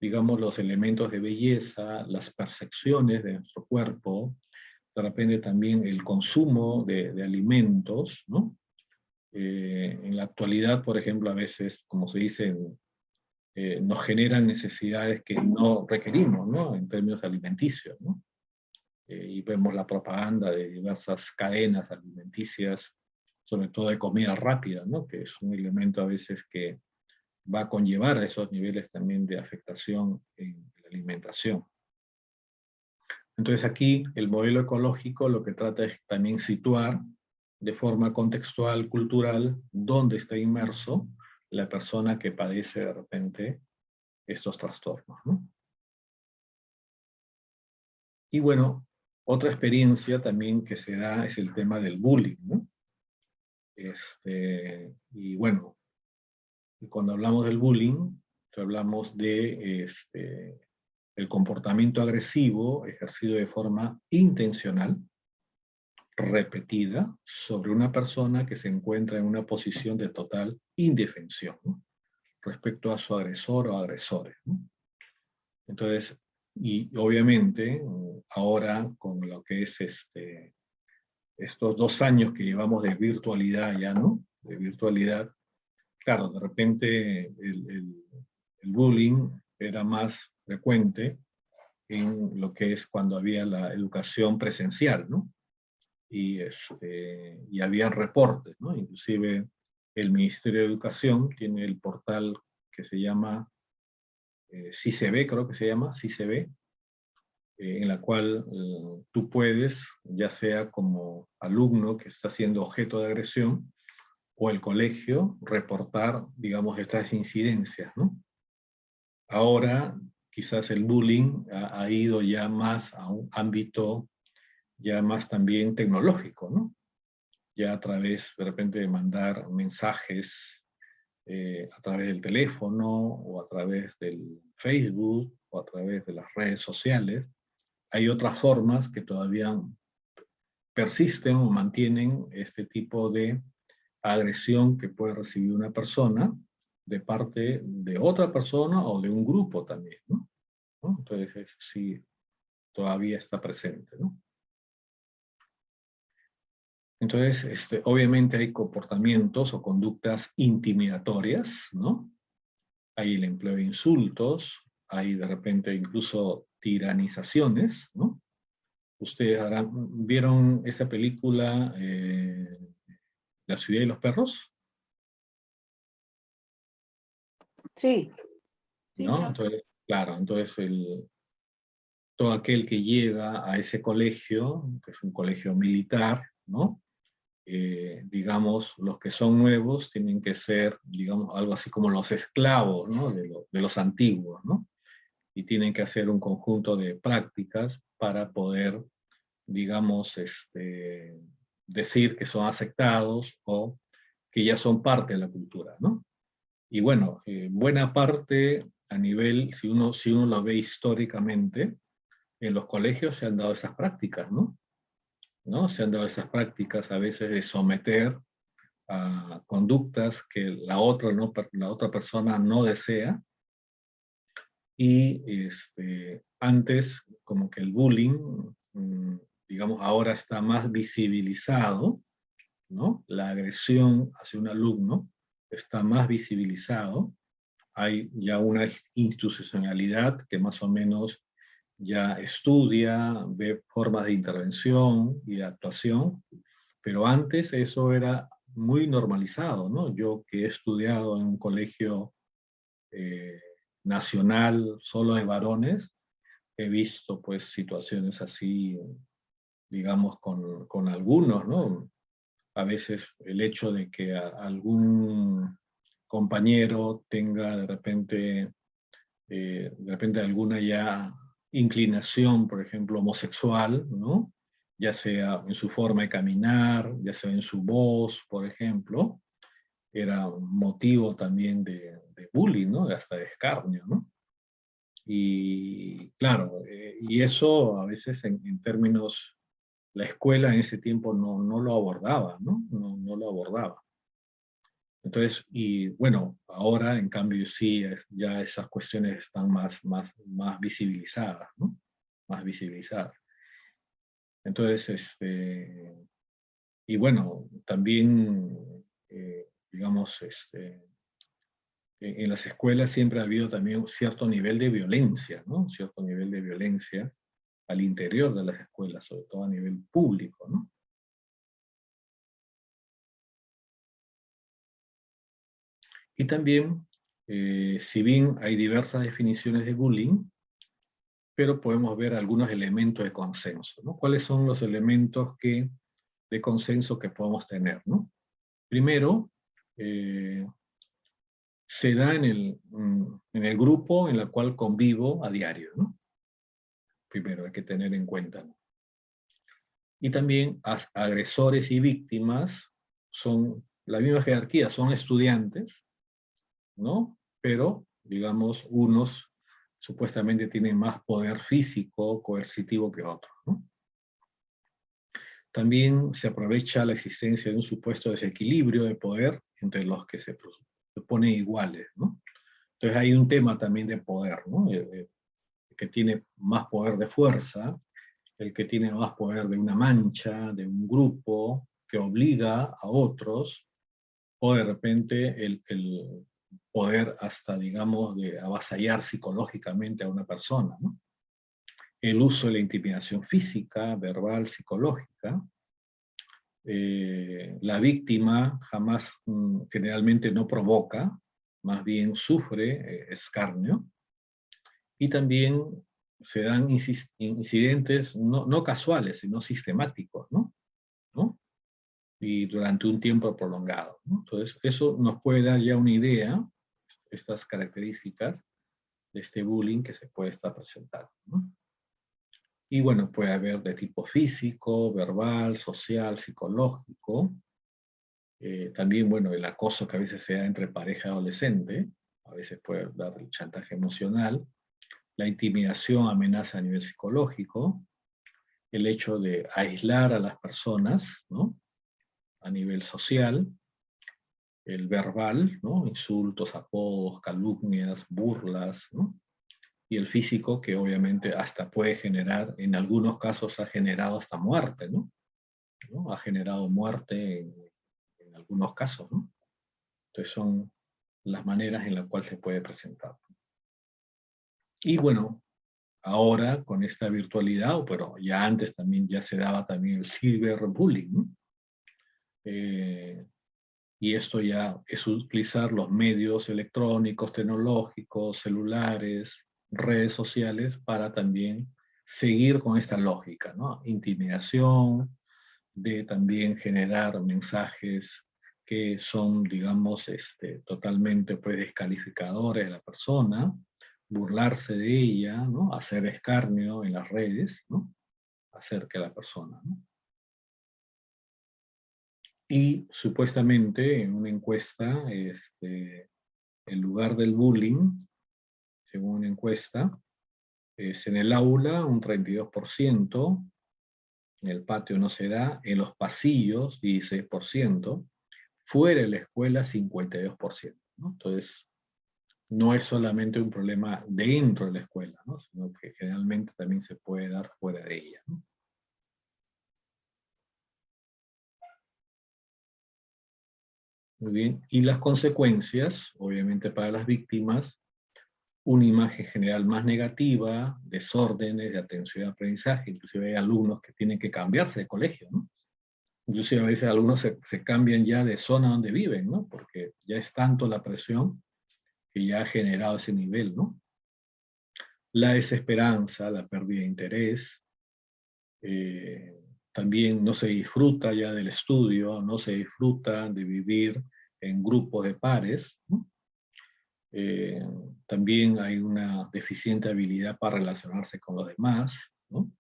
Speaker 1: digamos, los elementos de belleza, las percepciones de nuestro cuerpo, de repente también el consumo de alimentos, ¿no? En la actualidad, por ejemplo, a veces, como se dice, nos generan necesidades que no requerimos, ¿no? En términos alimenticios, ¿no? Y vemos la propaganda de diversas cadenas alimenticias, sobre todo de comida rápida, ¿no? Que es un elemento a veces que va a conllevar a esos niveles también de afectación en la alimentación. Entonces aquí el modelo ecológico lo que trata es también situar de forma contextual, cultural, dónde está inmerso la persona que padece de repente estos trastornos, ¿no? Y bueno, otra experiencia también que se da es el tema del bullying, ¿no? Y bueno, cuando hablamos del bullying, hablamos de el comportamiento agresivo ejercido de forma intencional, repetida, sobre una persona que se encuentra en una posición de total indefensión, ¿no? Respecto a su agresor o agresores, ¿no? Entonces, y obviamente, ahora con lo que es estos 2 años que llevamos de virtualidad ya, ¿no? De virtualidad, claro, de repente el bullying era más frecuente en lo que es cuando había la educación presencial, ¿no? Y había reportes, ¿no? Inclusive el Ministerio de Educación tiene el portal que se llama CICB, creo que se llama, CICB, en la cual tú puedes, ya sea como alumno que está siendo objeto de agresión, o el colegio, reportar, digamos, estas incidencias, ¿no? Ahora, quizás el bullying ha ido ya más a un ámbito ya más también tecnológico, ¿no? Ya a través, de repente, de mandar mensajes a través del teléfono, o a través del Facebook, o a través de las redes sociales. Hay otras formas que todavía persisten o mantienen este tipo de agresión que puede recibir una persona de parte de otra persona o de un grupo también, ¿no? Entonces, eso sí, todavía está presente, ¿no? Entonces, obviamente hay comportamientos o conductas intimidatorias, ¿no? Hay el empleo de insultos, hay de repente incluso tiranizaciones, ¿no? Ustedes ¿vieron esa película, La ciudad de los perros?
Speaker 2: Sí.
Speaker 1: ¿No? Entonces, claro, entonces todo aquel que llega a ese colegio, que es un colegio militar, ¿no? Digamos, los que son nuevos tienen que ser, digamos, algo así como los esclavos, ¿no? De los antiguos, ¿no? Y tienen que hacer un conjunto de prácticas para poder, digamos, decir que son aceptados o que ya son parte de la cultura, ¿no? Y bueno, buena parte a nivel, si uno lo ve históricamente, en los colegios se han dado esas prácticas, ¿no? Se han dado esas prácticas a veces de someter a conductas que la otra persona no desea. Y antes, como que el bullying, digamos, ahora está más visibilizado, ¿no? La agresión hacia un alumno está más visibilizado. Hay ya una institucionalidad que más o menos ya estudia, ve formas de intervención y de actuación, pero antes eso era muy normalizado, ¿no? Yo que he estudiado en un colegio nacional solo de varones, he visto pues situaciones así, digamos, con algunos, ¿no? A veces el hecho de que algún compañero tenga de repente alguna ya inclinación, por ejemplo, homosexual, ¿no? Ya sea en su forma de caminar, ya sea en su voz, por ejemplo, era un motivo también de bullying, ¿no? Hasta de escarnio, ¿no? Y claro, y eso a veces en términos, la escuela en ese tiempo no lo abordaba, ¿no? No lo abordaba. Entonces, y bueno, ahora en cambio sí, ya esas cuestiones están más visibilizadas, ¿no? Más visibilizadas. Entonces, y bueno, también, digamos, en las escuelas siempre ha habido también un cierto nivel de violencia, ¿no? Un cierto nivel de violencia al interior de las escuelas, sobre todo a nivel público, ¿no? Y también, si bien hay diversas definiciones de bullying, pero podemos ver algunos elementos de consenso, ¿no? ¿Cuáles son los elementos de consenso que podemos tener, ¿no? Primero, se da en el grupo en el cual convivo a diario, ¿no? Primero hay que tener en cuenta, ¿no? Y también agresores y víctimas son la misma jerarquía, son estudiantes, ¿no? Pero, digamos, unos supuestamente tienen más poder físico, coercitivo que otros, ¿no? También se aprovecha la existencia de un supuesto desequilibrio de poder entre los que se ponen iguales, ¿no? Entonces hay un tema también de poder, ¿no? El que tiene más poder de fuerza, el que tiene más poder de una mancha, de un grupo, que obliga a otros, o de repente el poder hasta, digamos, de avasallar psicológicamente a una persona, ¿no? El uso de la intimidación física, verbal, psicológica. La víctima jamás, generalmente no provoca, más bien sufre escarnio. Y también se dan incidentes no casuales, sino sistemáticos, ¿no? Y durante un tiempo prolongado, ¿no? Entonces, eso nos puede dar ya una idea, estas características de este bullying que se puede estar presentando, ¿no? Y bueno, puede haber de tipo físico, verbal, social, psicológico. También, bueno, el acoso que a veces se da entre pareja y adolescente, a veces puede dar el chantaje emocional, la intimidación, amenaza a nivel psicológico, el hecho de aislar a las personas, ¿no? A nivel social, el verbal, ¿no? Insultos, apodos, calumnias, burlas, ¿no? Y el físico, que obviamente hasta puede generar, en algunos casos ha generado hasta muerte, ¿no? Ha generado muerte en algunos casos, ¿no? Entonces son las maneras en las cuales se puede presentar. Y bueno, ahora con esta virtualidad, pero ya antes también ya se daba también el ciberbullying, ¿no? Y esto ya es utilizar los medios electrónicos, tecnológicos, celulares, redes sociales para también seguir con esta lógica, ¿no? Intimidación, de también generar mensajes que son, digamos, totalmente pues, descalificadores de la persona, burlarse de ella, ¿no? Hacer escarnio en las redes, ¿no? Acerca de la persona, ¿no? Y supuestamente en una encuesta, el lugar del bullying, según una encuesta, es en el aula un 32%, en el patio no se da, en los pasillos 16%, fuera de la escuela 52%, ¿no? Entonces, no es solamente un problema dentro de la escuela, ¿no? Sino que generalmente también se puede dar fuera de ella, ¿no? Muy bien, y las consecuencias, obviamente para las víctimas, una imagen general más negativa, desórdenes de atención y aprendizaje, inclusive hay alumnos que tienen que cambiarse de colegio, ¿no? Inclusive a veces algunos se cambian ya de zona donde viven, ¿no? Porque ya es tanto la presión que ya ha generado ese nivel, ¿no? La desesperanza, la pérdida de interés, también no se disfruta ya del estudio, no se disfruta de vivir en grupos de pares, ¿no? También hay una deficiente habilidad para relacionarse con los demás, ¿no?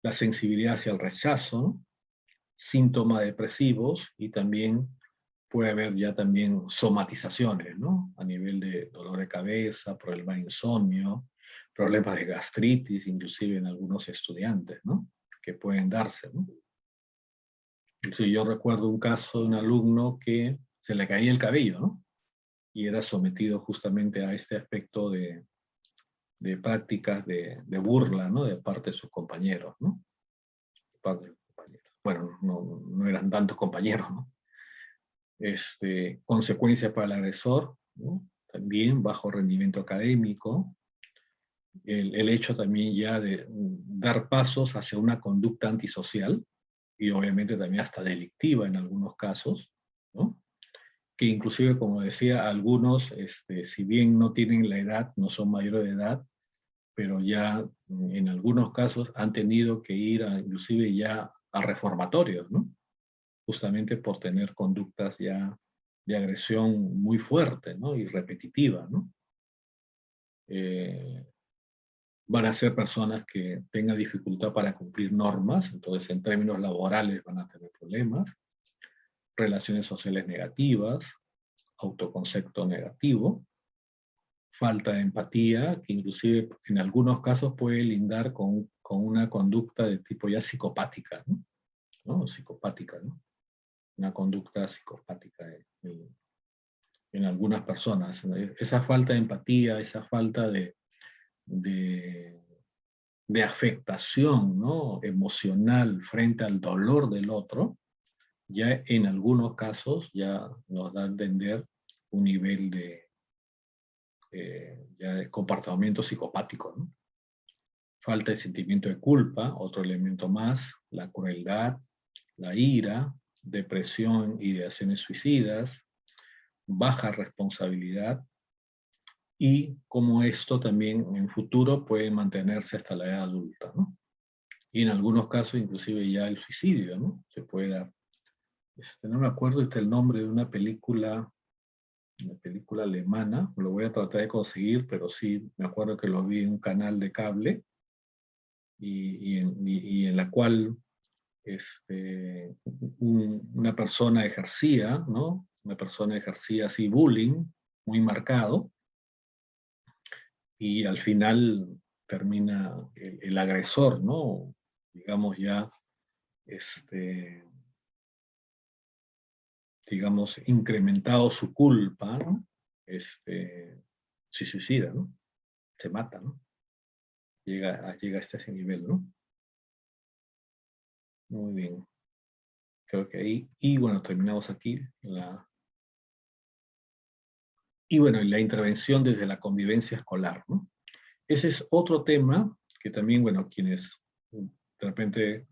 Speaker 1: La sensibilidad hacia el rechazo, ¿no? Síntomas depresivos, y también puede haber ya también somatizaciones, ¿no? A nivel de dolor de cabeza, problemas de insomnio, problemas de gastritis, inclusive en algunos estudiantes, ¿no? Que pueden darse, ¿no? Entonces, yo recuerdo un caso de un alumno que se le caía el cabello, ¿no? Y era sometido justamente a este aspecto de prácticas de burla, ¿no? De parte de sus compañeros, ¿no? De parte de sus compañeros. Bueno, no eran tantos compañeros, ¿no? Consecuencias para el agresor, ¿no? También bajo rendimiento académico, el hecho también ya de dar pasos hacia una conducta antisocial, y obviamente también hasta delictiva en algunos casos, ¿no? Que inclusive, como decía, algunos, si bien no tienen la edad, no son mayores de edad, pero ya en algunos casos han tenido que ir inclusive ya a reformatorios, ¿no? Justamente por tener conductas ya de agresión muy fuerte, ¿no? Y repetitiva, ¿no? Van a ser personas que tengan dificultad para cumplir normas, entonces en términos laborales van a tener problemas, relaciones sociales negativas, autoconcepto negativo, falta de empatía, que inclusive en algunos casos puede lindar con una conducta de tipo ya psicopática, ¿no? ¿No? Psicopática, ¿no? Una conducta psicopática en algunas personas. Esa falta de empatía, esa falta de afectación, ¿no? Emocional frente al dolor del otro, ya en algunos casos ya nos da a entender un nivel ya de comportamiento psicopático, ¿no? Falta de sentimiento de culpa, otro elemento más, la crueldad, la ira, depresión, ideaciones suicidas, baja responsabilidad, y como esto también en futuro puede mantenerse hasta la edad adulta, ¿no? Y en algunos casos inclusive ya el suicidio, ¿no? Se puede dar. No me acuerdo el nombre de una película alemana, lo voy a tratar de conseguir, pero sí me acuerdo que lo vi en un canal de cable, y en la cual una persona ejercía, ¿no? Una persona ejercía así bullying, muy marcado, y al final termina el agresor, ¿no? Digamos ya, digamos, incrementado su culpa, ¿no? Se suicida, ¿no? Se mata, ¿no? Llega hasta ese nivel, ¿no? Muy bien. Creo que ahí, y bueno, terminamos aquí. Y bueno, la intervención desde la convivencia escolar, ¿no? Ese es otro tema que también, bueno, quienes de repente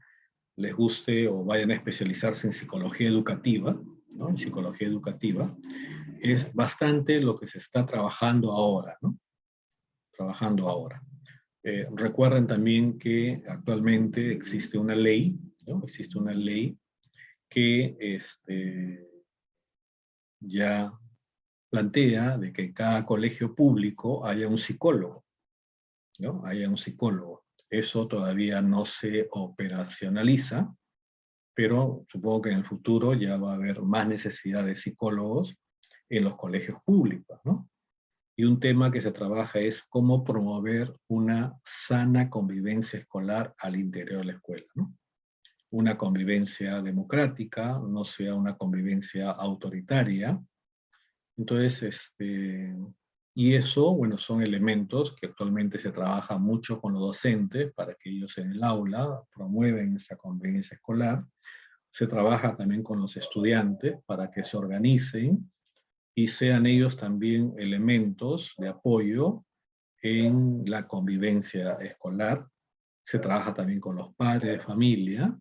Speaker 1: les guste o vayan a especializarse en psicología educativa, ¿no? En psicología educativa, es bastante lo que se está trabajando ahora, ¿no? Trabajando ahora. Recuerden también que actualmente existe una ley, ¿no? Existe una ley que ya plantea de que en cada colegio público haya un psicólogo, ¿no? Haya un psicólogo. Eso todavía no se operacionaliza, pero supongo que en el futuro ya va a haber más necesidad de psicólogos en los colegios públicos, ¿no? Y un tema que se trabaja es cómo promover una sana convivencia escolar al interior de la escuela, ¿no? Una convivencia democrática, no sea una convivencia autoritaria. Entonces, y eso, bueno, son elementos que actualmente se trabaja mucho con los docentes para que ellos en el aula promueven esa convivencia escolar. Se trabaja también con los estudiantes para que se organicen y sean ellos también elementos de apoyo en la convivencia escolar. Se trabaja también con los padres de familia,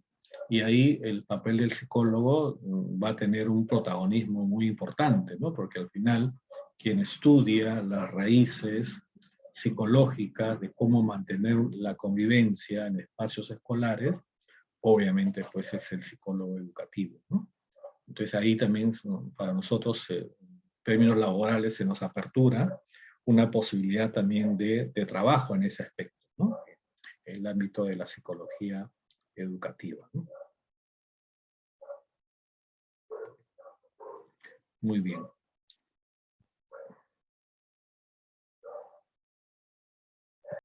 Speaker 1: y ahí el papel del psicólogo va a tener un protagonismo muy importante, ¿no? Porque al final quien estudia las raíces psicológicas de cómo mantener la convivencia en espacios escolares, obviamente pues es el psicólogo educativo, ¿no? Entonces ahí también para nosotros términos laborales se nos apertura una posibilidad también de trabajo en ese aspecto, ¿no? El ámbito de la psicología educativa, ¿no? Muy bien.